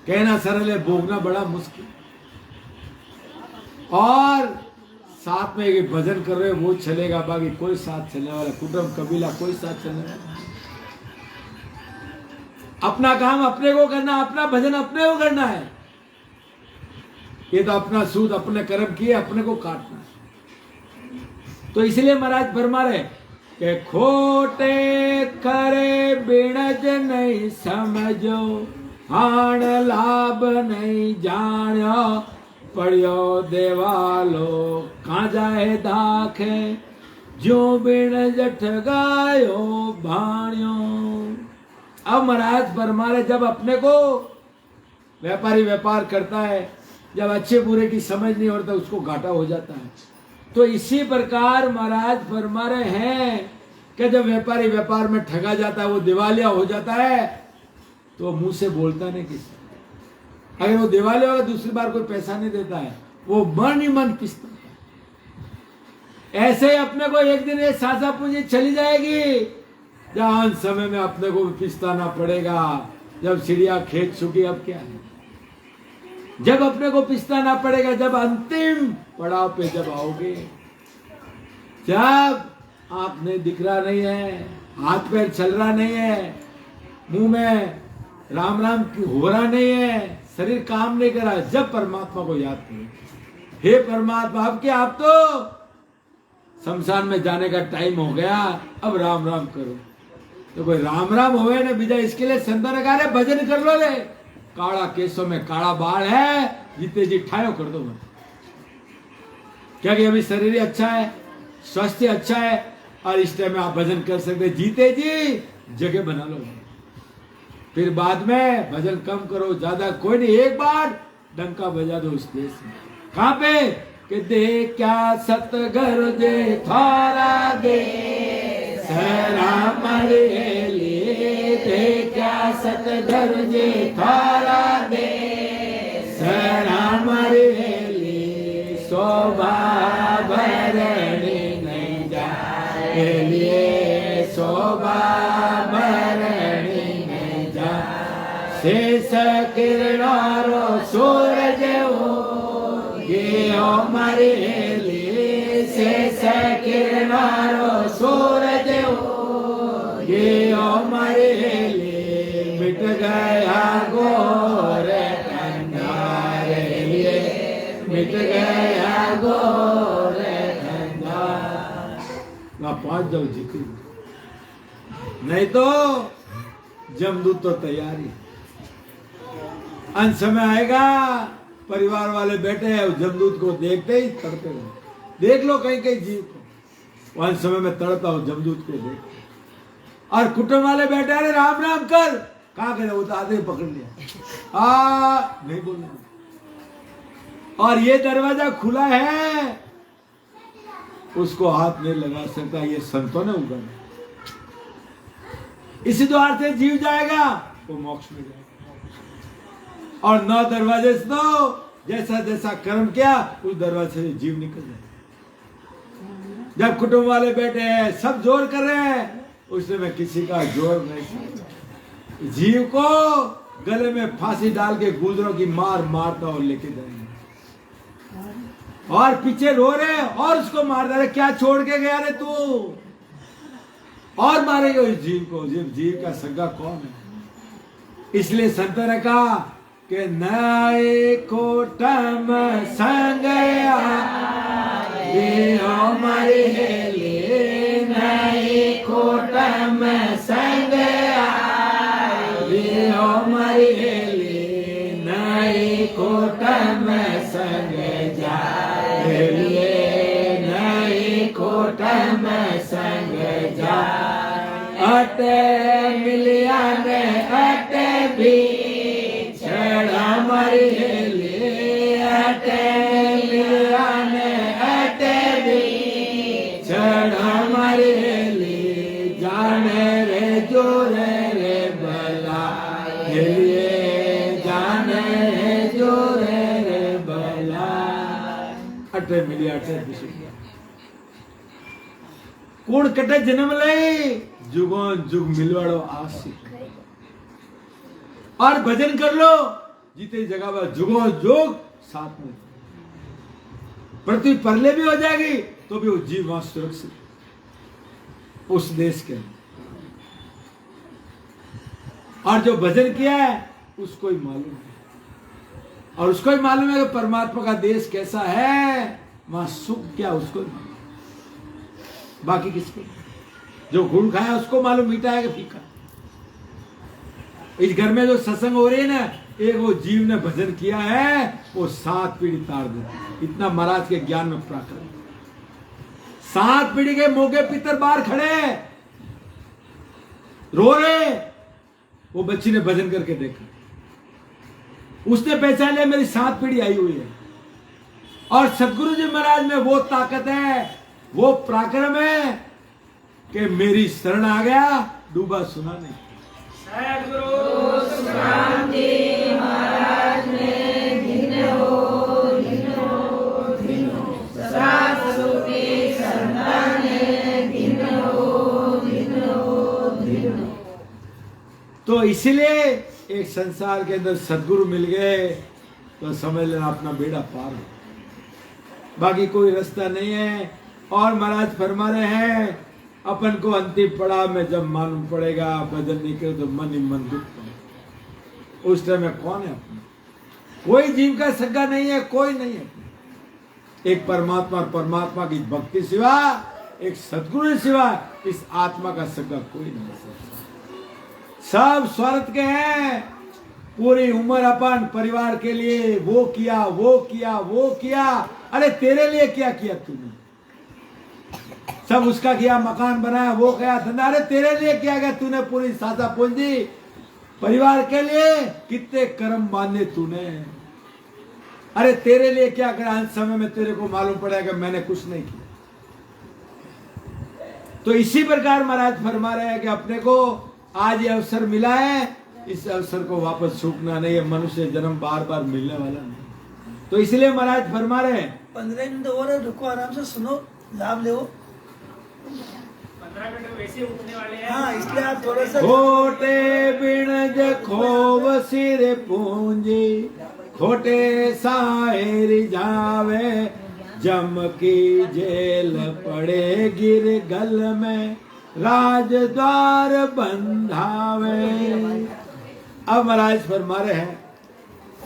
कहना सरल है, भोगना बड़ा मुश्किल। और साथ में ये भजन कर रहे हो वो चलेगा, बाकी कोई साथ चलने वाला, कुटुंब कबीला कोई साथ चलने वाला। अपना काम अपने को करना, अपना भजन अपने को करना है। ये तो अपना सूद अपने कर्म किए अपने को काटना है। तो इसलिए महाराज फरमा रहे कि खोटे करे बिणज नहीं समझो, हाण लाभ नहीं जानो, पड़ियो देवालो कहाँ जाए दाखे, जो बिणज ठगायो भाणियो। अब महाराज फरमा रहे जब अपने को व्यापारी व्यापार करता है, जब अच्छे बुरे की समझ नहीं होता उसको घाटा हो जाता है। तो इसी प्रकार महाराज फरमा रहे हैं कि जब व्यापारी व्यापार में ठगा जाता है, वो दिवालिया हो जाता है, तो मुंह से बोलता नहीं किसी। अगर वो दिवालिया होगा दूसरी बार कोई पैसा नहीं देता है, वो मन ही मन पिसता है। ऐसे ही अपने को एक दिन ये साझा पूंजी चली जाएगी, जहां समय में अपने को पिसताना पड़ेगा। जब चिड़िया खेत चुकी अब क्या है, जब अपने को पिसताना पड़ेगा, जब अंतिम पड़ाव पे जब आओगे, जब आंख नहीं दिख रहा नहीं है, हाथ पैर चल रहा नहीं है, मुंह में राम राम हो रहा नहीं है, शरीर काम नहीं कर रहा, जब परमात्मा को याद करो, हे परमात्मा अब क्या, आप तो शमशान में जाने का टाइम हो गया, अब राम राम करो। तो कोई राम राम होवे ना बीजा, इसके लिए संतों ने कहा भजन कर लो रे, काला केसों में काला बाल है, जीते जी ठायो कर दो। क्या कि अभी शरीर अच्छा है, स्वास्थ्य अच्छा है, और इस टाइम में आप भजन कर सकते, जीते जी जगह बना लो। फिर बाद में भजन कम करो, ज्यादा कोई नहीं, एक बार डंका बजा दो उस देश में। कहां पे कि दे क्या सतगर दे थारा दे राम दे क्या सतगर दे थारा दे राम शोभा भरणी नहीं जाए, शोभा भरणी नहीं जाए, शेष किरणारो सूरज हो ये हमारे लिए, शेष किरणारो सूरज हो ये हमारे लिए, मिट गया गोर अंधारे लिए, मिट गया गोर अंधार। वहां पहुंच जाओ जिक्र, नहीं तो जमदूत तो तैयारी। अंत समय आएगा, परिवार वाले बैठे हैं, जमदूत को देखते ही तड़पे रहो। देख लो कहीं कहीं जीव को, अंत समय में तड़पता हो जमदूत को देख, और कुटुंब वाले बैठे, अरे राम राम कर, कहा करे, वो तो आधे पकड़ लिया, नहीं बोलना। और ये दरवाजा खुला है, उसको हाथ नहीं लगा सकता, ये संतों ने उगाना। इसी द्वार से जीव जाएगा वो मोक्ष में जाएगा, और 9 दरवाजे से तो जैसा जैसा कर्म किया उस दरवाजे से जीव निकल जाए। जब कुटुंब वाले बैठे हैं, सब जोर कर रहे हैं, उसमें मैं किसी का जोर नहीं, जीव को गले में फांसी डाल के गुजरों की मार मारता और लेके जाएंगे, और पीछे रो रहे और उसको मार दे रहे, क्या छोड़ के गया रे तू, और मारेंगे उस जीव को। जीव का सगा कौन है? इसलिए संत ने कहा कि नए कोटम संग हमारे लिए, नए कोटम संग हमारे लिए, नए कोटम संग जाए, नए कोटम संग जाए, अटे मिलिया ने अटे भी हमारे लिए, अटे मिलिया ने अटे भी हमारे लिए, जाने रे जो रे बला लिए, जाने रे जो रे बला, अटे मिलिया अटे भी कूड़ कटे जन्म ले, जुगों जुग मिलवाड़ो आशिक, और भजन कर लो जीते जगह पर जुगों जुग साथ में। पृथ्वी परले भी हो जाएगी तो भी वो जीव वहां सुरक्षित उस देश के अंदर। और जो भजन किया है उसको ही मालूम है, और उसको ही मालूम है कि परमात्मा का देश कैसा है, वहां सुख क्या उसको ही मालूम, बाकी किसको? जो गुड़ खाया उसको मालूम मीठा है कि फीका। इस घर में जो सत्संग हो रही है ना, एक वो जीव ने भजन किया है, वो 7 पीढ़ी तार देती। इतना महाराज के ज्ञान में प्राकृत। 7 पीढ़ी के मोगे पितर बाहर खड़े रो रहे, वो बच्ची ने भजन करके देखा, उसने पहचान लिया मेरी 7 पीढ़ी आई हुई है। और सदगुरु जी महाराज में वो ताकत है, वो पराक्रम है कि मेरी शरण आ गया, डूबा सुना नहीं। सद्गुरु सुखराम जी महाराज ने धन्य हो सदा स्वरूपी संतान ने धन्य हो। तो इसीलिए एक संसार के अंदर सदगुरु मिल गए तो समझ लेना अपना बेड़ा पार हो, बाकी कोई रास्ता नहीं है। और महाराज फरमा रहे हैं अपन को अंतिम पड़ाव में जब मालूम पड़ेगा भजन नहीं करे तो मन ही मन दुख पड़े, उस टाइम में कौन है अपना? कोई जीव का सगा नहीं है, कोई नहीं है। एक परमात्मा और परमात्मा की भक्ति सिवा, एक सदगुरु सिवा इस आत्मा का सगा कोई नहीं है। सब स्वार्थ के हैं। पूरी उम्र अपन परिवार के लिए वो किया वो किया वो किया, अरे तेरे लिए क्या किया तूने? सब उसका किया, मकान बनाया, वो किया धंधा, अरे तेरे लिए क्या किया तूने? पूरी सादा पूंजी परिवार के लिए कितने कर्म बांधे तूने, अरे तेरे लिए क्या करा? अंत समय में तेरे को मालूम पड़ेगा मैंने कुछ नहीं किया। तो इसी प्रकार महाराज फरमा रहे हैं कि अपने को आज ये अवसर मिला है, इस अवसर को वापस छूटना नहीं है। मनुष्य जन्म बार बार मिलने वाला नहीं, तो इसलिए महाराज फरमा रहे हैं 15 मिनट और रुको, आराम से सुनो, लाभ लो। 15 मिनट वैसे उठने वाले हैं। हाँ, इसलिए आप थोड़ा सा खोटे बिणज खोव सिर पूंजी, खोटे साहिर जावे, जम की जेल पड़े गिर गल में, राजद्वार बंधावे। अब महाराज फरमा रहे हैं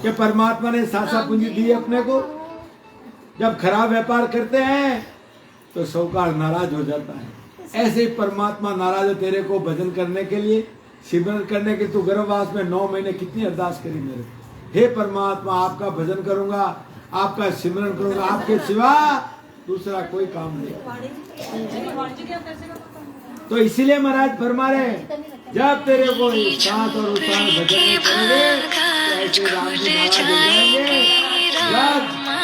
कि परमात्मा ने सासा पूंजी दी अपने को। जब खराब व्यापार करते हैं तो साहूकार नाराज हो जाता है, ऐसे ही परमात्मा नाराज है तेरे को भजन करने के लिए, सिमरन करने के। तू गर्भवास में 9 महीने कितनी अरदास करी मेरे को, हे परमात्मा आपका भजन करूंगा, आपका सिमरन करूंगा, आपके सिवा दूसरा कोई काम नहीं। तो इसीलिए महाराज फरमा रहे जब तेरे को साथ और उसाथ भजन नहीं करोगे तो ऐसे राम जी महाराज हो जाएंगे। जब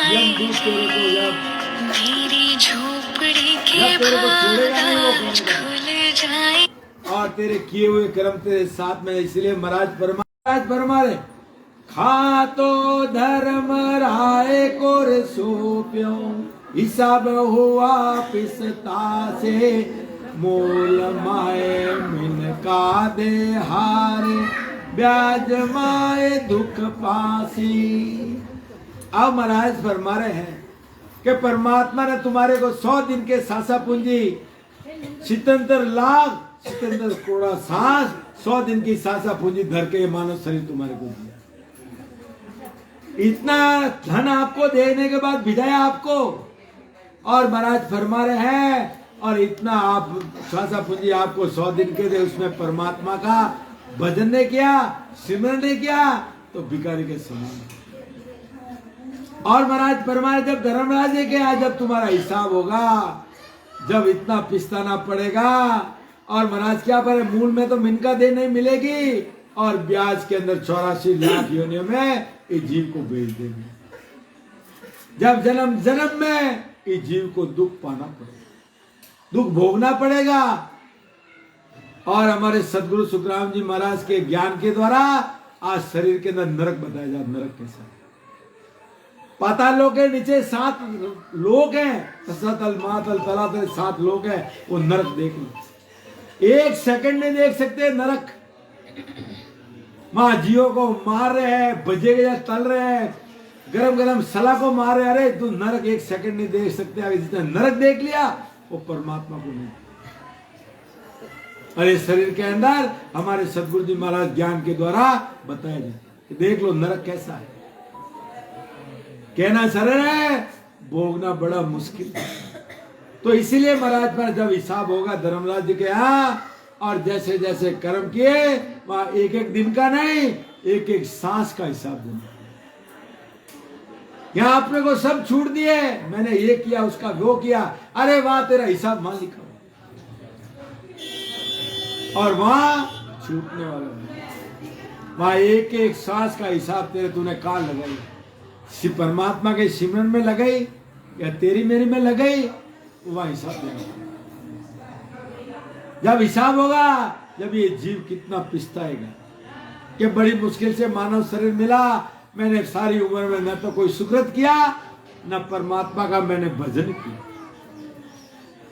यमदूत तेरे को मेरी झोपड़ी के जब तेरे को छोड़ेगा नहीं वो भाग खुल जाए। और तेरे किए हुए कर्म तेरे साथ में। इसलिए महाराज फरमा रहे खा तो धर्म राय को रे सोप्यो, हिसाब हुआ पिसता से, मोल माए मिन का दे हारे, ब्याज माए दुख पासी। अब महाराज फरमा रहे हैं कि परमात्मा ने तुम्हारे को 100 दिन के सासा पूंजी 77 लाख 77 करोड़ सांस 100 दिन की सासा पूंजी धर के मानव शरीर तुम्हारे को दिया। इतना धन आपको देने के बाद भिजाया आपको, और महाराज फरमा रहे हैं और इतना आप सासा पूंजी आपको 100 दिन के दे, उसमें परमात्मा का भजन ने किया, सिमरन ने किया, तो भिखारी के समान। और महाराज फरमाए जब धर्मराज ने किया, जब तुम्हारा हिसाब होगा, जब इतना पिस्ताना पड़ेगा, और महाराज क्या करे, मूल में तो मिनका दे नहीं मिलेगी, और ब्याज के अंदर 84 लाख योनियों में इस जीव को बेच देंगे। जब जन्म जन्म में इस जीव को दुख पाना पड़ेगा, दुख भोगना पड़ेगा। और हमारे सदगुरु सुखराम जी महाराज के ज्ञान के द्वारा आज शरीर के अंदर नरक बताया जाए। नरक कैसा? पाताल लोक के नीचे 7 लोक हैं, तल मातल तलातल 7 लोक हैं, वो नरक देख लो। 1 सेकंड नहीं देख सकते नरक। माँ जियो को मार रहे हैं, बजे के तल रहे हैं, गरम गरम सलाखों मारे, अरे तू नरक एक सेकंड नहीं देख सकते, अगर जितना नरक देख लिया वो परमात्मा को नहीं। अरे शरीर के अंदर हमारे सदगुरु जी महाराज ज्ञान के द्वारा बताया जाए, देख लो नरक कैसा है। कहना सरल है, भोगना बड़ा मुश्किल है। तो इसीलिए महाराज पर जब हिसाब होगा धर्मराज जी के यहाँ, और जैसे जैसे कर्म किए वहां एक एक दिन का नहीं, एक एक सांस का हिसाब देना। यहां अपने को सब छूट दिए, मैंने ये किया उसका वो किया, अरे वहां तेरा हिसाब वहां लिखा हुआ, और वहां छूटने वाला नहीं। वहां एक एक सांस का हिसाब तेरे तूने कहां लगाई, परमात्मा के सिमरन में लगाई या तेरी मेरी में लगाई, वहां हिसाब देना। जब हिसाब होगा, जब ये जीव कितना पिछताएगा कि बड़ी मुश्किल से मानव शरीर मिला, मैंने सारी उम्र में न तो कोई सुकृत किया, न परमात्मा का मैंने भजन किया।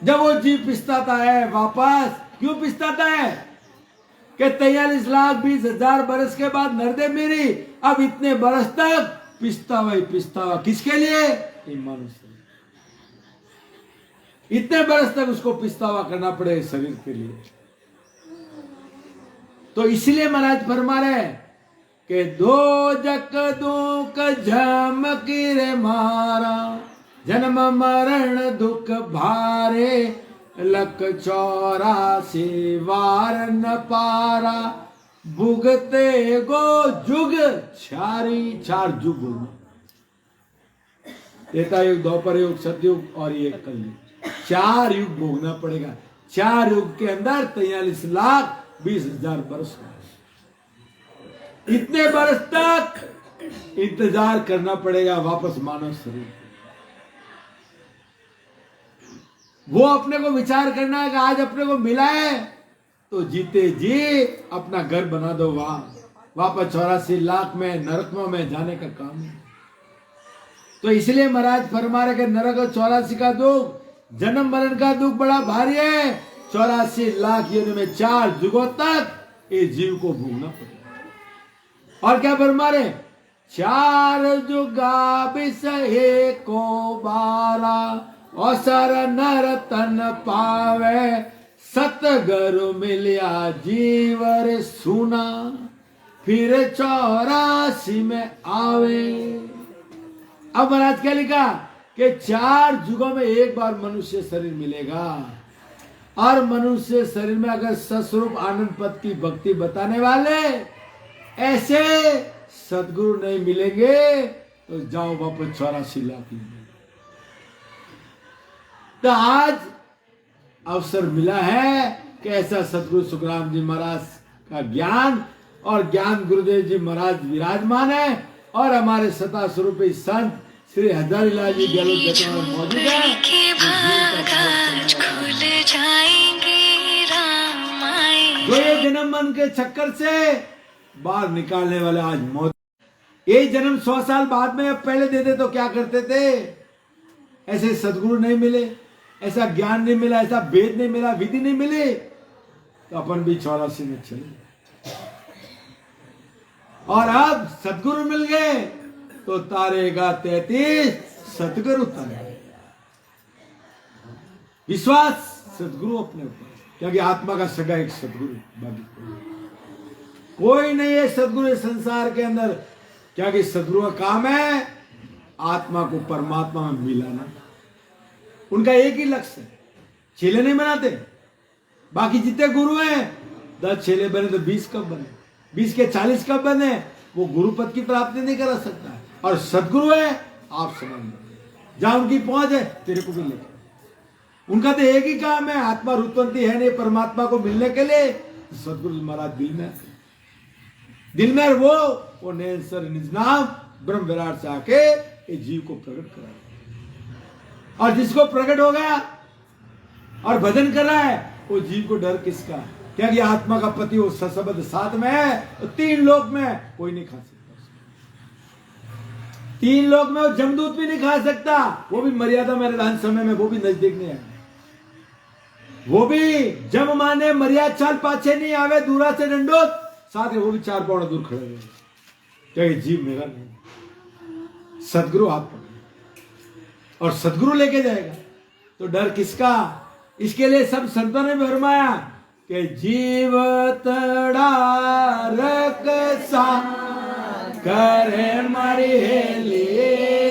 जब वो जीव पिछताता है वापस, क्यों पिछताता है कि 43,20,000 बरस के बाद नरदे मेरी, अब इतने बरस तक पिछतावा किसके लिए? मानव शरीर। इतने बरस तक उसको पिछतावा करना पड़े शरीर के लिए। तो इसलिए महाराज फरमा रहे कि दो जक दुख झमकीरे मारा, जन्म मरण दुख भारे, लक 84 वार न पारा, भुगते गो जुग छारी। 4 जुग होगा, त्रेता युग, द्वापर युग, सतयुग और ये कलयुग। 4 युग भोगना पड़ेगा। 4 युग के अंदर 43,20,000 बरस हो। इतने बरस तक इंतजार करना पड़ेगा वापस मानव शरीर। वो अपने को विचार करना है कि आज अपने को मिला है तो जीते जी अपना घर बना दो, वहां वापस 84 लाख में नरकों में जाने का काम है। तो इसलिए महाराज फरमा रहे कि नरक और 84 का दुख, जन्म मरण का दुख बड़ा भारी है। 84 लाख योनि में 4 जुगों तक ये जीव को भोगना पड़ेगा। और क्या फरमा रहे? 4 जुगा बिसहे को बारा, औसर नर तन पावे, सतगुरु मिलिया जीवर सुना, फिर 84 में आवे। अब महाराज क्या लिखा कि 4 जुगों में एक बार मनुष्य शरीर मिलेगा, और मनुष्य शरीर में अगर सस्वरूप आनंद पद की भक्ति बताने वाले ऐसे सदगुरु नहीं मिलेंगे तो जाओ वापस 84 लाख। तो आज अवसर मिला है कि ऐसा सदगुरु सुखराम जी महाराज का ज्ञान और ज्ञान गुरुदेव जी महाराज विराजमान है, और हमारे सता स्वरूपी संत श्री हजारी लाल जी गहलोत मौजूद है। जो ये जन्म मन के चक्कर से बाहर निकालने वाले आज मौत। ये जन्म 100 साल बाद में अब पहले देते तो क्या करते थे? ऐसे सदगुरु नहीं मिले, ऐसा ज्ञान नहीं मिला, ऐसा वेद नहीं मिला, विधि नहीं मिली, तो अपन भी 84 में चले। और अब सदगुरु मिल गए तो तारेगा 33 सदगुरु तारेगा। विश्वास सदगुरु अपने ऊपर, क्योंकि आत्मा का सगा एक सदगुरु, बाकी कोई नहीं है सदगुरु संसार के अंदर। क्योंकि सदगुरु का काम है आत्मा को परमात्मा में मिलाना। उनका एक ही लक्ष्य है, चेले नहीं बनाते। बाकी जितने गुरु हैं 10 चेले बने तो 20 कब बने, 20 के 40 कब बने, वो गुरु पद की प्राप्ति नहीं करा सकता। और सदगुरु है आप समझ लो, जहां उनकी पहुंच है तेरे को भी लेकर। उनका तो एक ही काम है, आत्मा रुतवंती है नहीं परमात्मा को मिलने के लिए। सदगुरु महाराज दिल में वो नेसर निज नाम ब्रह्म विराट से आके ये जीव को प्रकट करा। और जिसको प्रकट हो गया और भजन कर रहा है वो जीव को डर किसका? क्योंकि आत्मा का पति वो सशब्द साथ में है, तो 3 लोक में कोई नहीं खा सकता। 3 लोक में वो जमदूत भी नहीं खा सकता, वो भी मर्यादा मेरे दान समय में, वो भी नजदीक नहीं है। वो भी जम माने मर्यादा चाल पाछे नहीं आवे, दूरा से डंडोत साथ में वो भी 4 पौड़ा दूर खड़े हुए। क्या ये जीव मेरा नहीं? सदगुरु हाथ पकड़े और सदगुरु लेके जाएगा। तो डर किसका? इसके लिए सब संतों ने फरमाया कि जीवत डारक सा करे मरी हेली,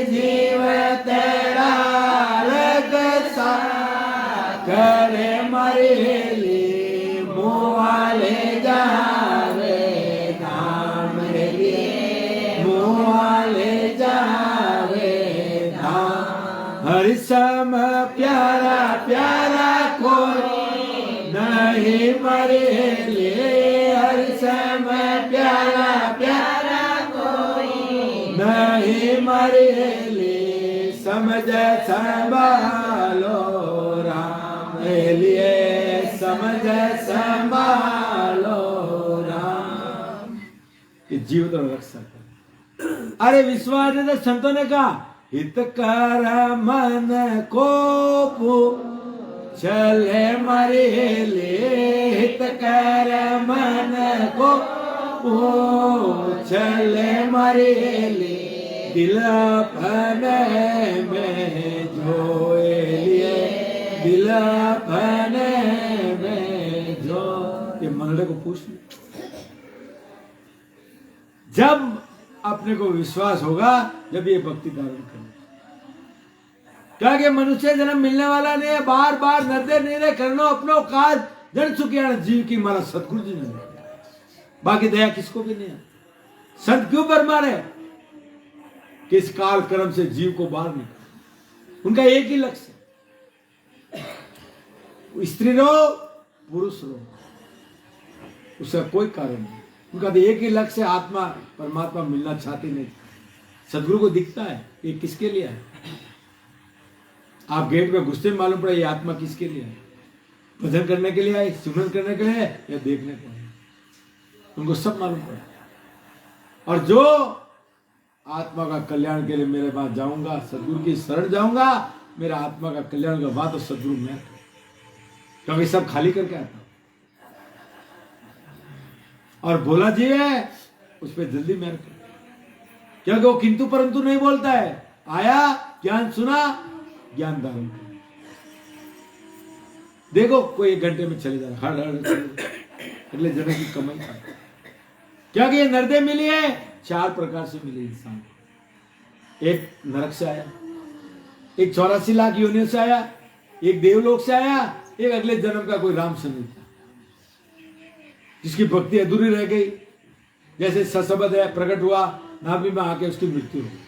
जीवत डारक सा करे मरी हेली, मुआले जावे धाम हेली, मुआले जावे धाम। हरि सम प्यारा प्यारा कोई नहीं मरेले, हरि सम प्यारा प्यारा कोई नहीं मरेले, समझ संभालो राम लिए, समझ संभालो राम। ये जीव तो रख सकता। अरे विश्वास ने तो संतों ने कहा हित कर मन को चले मरेले, हित कर मन को चले मरेले, दिल फने में जोए लिए, दिल फने में जो। ये मनड़े को पूछ, जब अपने को विश्वास होगा जब ये भक्ति धारण करें। क्या कि मनुष्य जन्म मिलने वाला नहीं है, बार बार नरदे निर्णय करनो अपनो काज जन चुकिया जीव की मारा सतगुरु जी ने, बाकी दया किसको भी नहीं है। संत क्यों बरमारे? किस काल कर्म से जीव को बाहर निकाल, उनका एक ही लक्ष्य, स्त्री रहो पुरुष रहो, उसका कोई कारण नहीं। उनका तो एक ही लक्ष्य, आत्मा परमात्मा मिलना चाहती नहीं। सदगुरु को दिखता है ये किसके लिए है। आप गेट में घुसते मालूम पड़ा ये आत्मा किसके लिए है, भजन करने के लिए है, सुमरन करने के लिए है या देखने को है, उनको सब मालूम पड़ा। और जो आत्मा का कल्याण के लिए मेरे पास जाऊंगा, सदगुरु की शरण जाऊंगा, मेरा आत्मा का कल्याण का बात तो सदगुरु मैं, क्योंकि सब खाली करके आता। और भोला जी है उस पर जल्दी मेहर कर, क्योंकि वो किंतु परंतु नहीं बोलता है। आया ज्ञान सुना, ज्ञान धारण कर। देखो कोई 1 घंटे में चले जा रहा, अगले जन्म की कमाई का। क्योंकि ये नरदे मिली है 4 प्रकार से मिली इंसान। एक नरक से आया, एक 84 लाख योनियों से आया, एक देवलोक से आया, एक अगले जन्म का कोई राम सनी था जिसकी भक्ति अधूरी रह गई। जैसे ससबद है, प्रकट हुआ, नाभि में आके उसकी मृत्यु हो गई।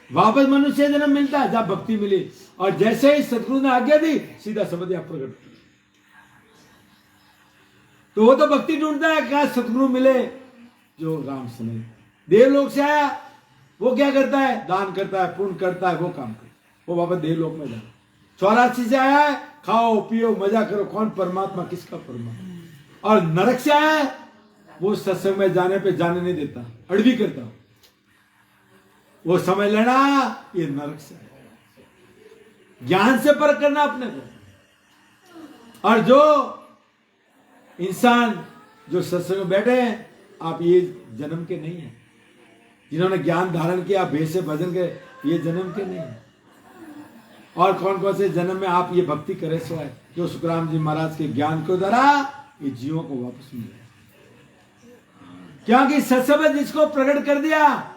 वापस मनुष्य जन्म मिलता है जहां भक्ति मिली, और जैसे ही सतगुरु ने आज्ञा दी सीधा समझ प्रकट हुआ। तो वो तो भक्ति ढूंढता है, क्या सतगुरु मिले जो राम सने। देवलोक से आया, वो क्या करता है? दान करता है, पुण्य करता है, वो काम करता है, वो वापस देवलोक में जाता। 84 से आया है, खाओ पियो मजा करो, कौन परमात्मा किसका परमात्मा। और नरक से आया है, वो सत्संग में जाने पे जाने नहीं देता, अड़बी करता, वो समझ लेना ये नरक से आया। ज्ञान से परख करना अपने को। और जो इंसान जो सत्संग में बैठे हैं, आप ये जन्म के नहीं हैं। जिन्होंने ज्ञान धारण किया, भेष से भजन के, ये जन्म के नहीं है। और कौन कौन से जन्म में आप ये भक्ति करे सो है, जो सुखराम जी महाराज के ज्ञान को द्वारा ये जीवों को वापस मिले। क्योंकि सत्संग जिसको प्रकट कर दिया,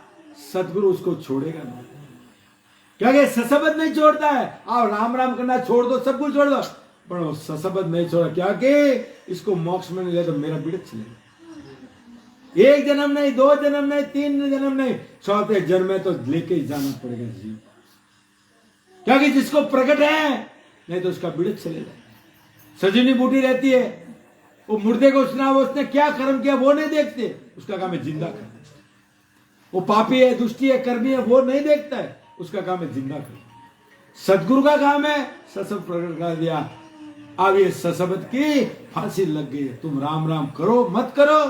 सतगुरु उसको छोड़ेगा नहीं। क्योंकि सत्संग नहीं छोड़ता है। आओ राम राम करना छोड़ दो, सब कुछ छोड़ दो, पर वो सत्संग नहीं छोड़ा। क्योंकि इसको मोक्ष में नहीं ले तो मेरा बिड़क चलेगा। 1 जन्म नहीं, 2 जन्म नहीं, 3 जन्म नहीं, 4थे जन्म में तो लेके ही जाना पड़ेगा जीव। क्योंकि जिसको प्रकट है, नहीं तो उसका बिड़क चलेगा। सजीवनी बूटी रहती है, वो मुर्दे को उसने क्या कर्म किया वो नहीं देखते, उसका काम है जिंदा करना। वो पापी है, दुष्टी है, कर्मी है, वो नहीं देखता है, उसका काम है जिंदा करना। सदगुरु का काम है सत्संग प्रकट कर दिया। अब ये सत्संग की फांसी लग गई, तुम राम राम करो मत करो,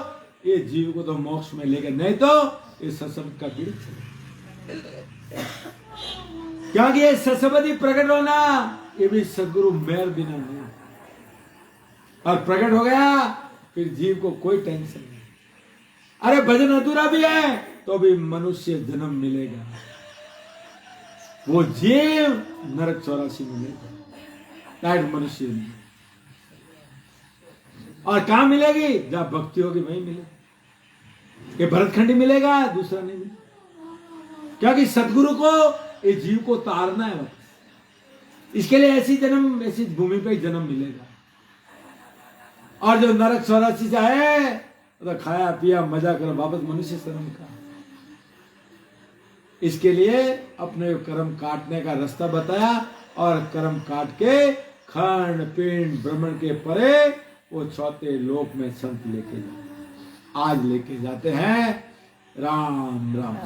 ये जीव को तो मोक्ष में लेकर, नहीं तो ये सत्संग का पीड़ित है। क्योंकि ये सत्संग प्रकट होना ये भी सदगुरु मेहर बिना नहीं। और प्रकट हो गया फिर जीव को कोई टेंशन नहीं। अरे भजन अधूरा भी है तो भी मनुष्य जन्म मिलेगा। वो जीव नरक 84 में मिलेगा, डायरेक्ट मनुष्य में। और कहां मिलेगी? जहां भक्ति होगी वहीं मिलेगी। ये भरतखंडी मिलेगा, दूसरा नहीं मिलेगा, क्योंकि सदगुरु को इस जीव को तारना है वापस। इसके लिए ऐसी भूमि पे जन्म मिलेगा। और जो नरक 84 से है तो खाया पिया मजा कर वापस मनुष्य शरीर का। इसके लिए अपने कर्म काटने का रास्ता बताया, और कर्म काट के खंड पिंड ब्रह्मण के परे वो चौथे लोक में संत लेके जाते, आज लेके जाते हैं। राम राम।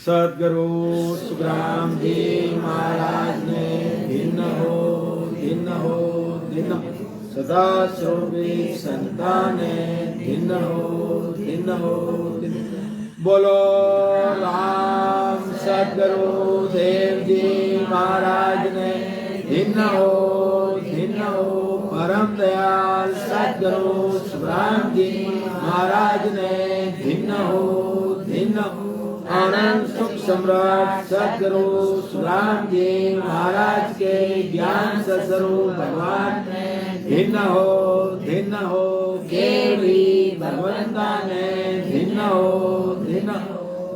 सदगुरु सुखराम जी महाराज ने भिन्न हो सदा स्वरूपी संताने भिन्न हो। बोलो राम सदगुरु देव जी महाराज ने भिन्न हो। परम दयाल सदगुरु सुखराम जी महाराज ने भिन्न हो। आनंद सुख सम्राट सदगुरु सुखराम जी महाराज के ज्ञान स्वरूप भगवान ने भिन्न हो। केवली भगवंता ने भिन्न हो।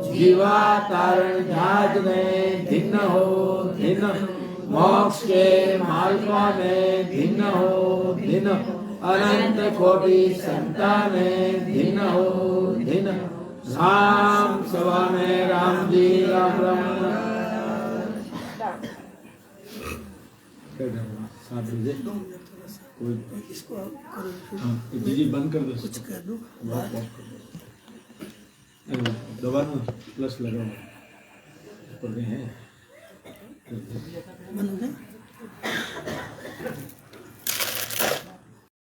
जीवा तारण जात ने भिन्न हो। मोक्ष के मार्गों में भिन्न हो। अनंत कोटि संताने भिन्न हो। राम सभा में राम जी राम इसको करो, हाँ, बिजली बंद कर दो, कुछ कर दो। दबा दो, प्लस लगाओ ऊपर में है। बंद हो गया।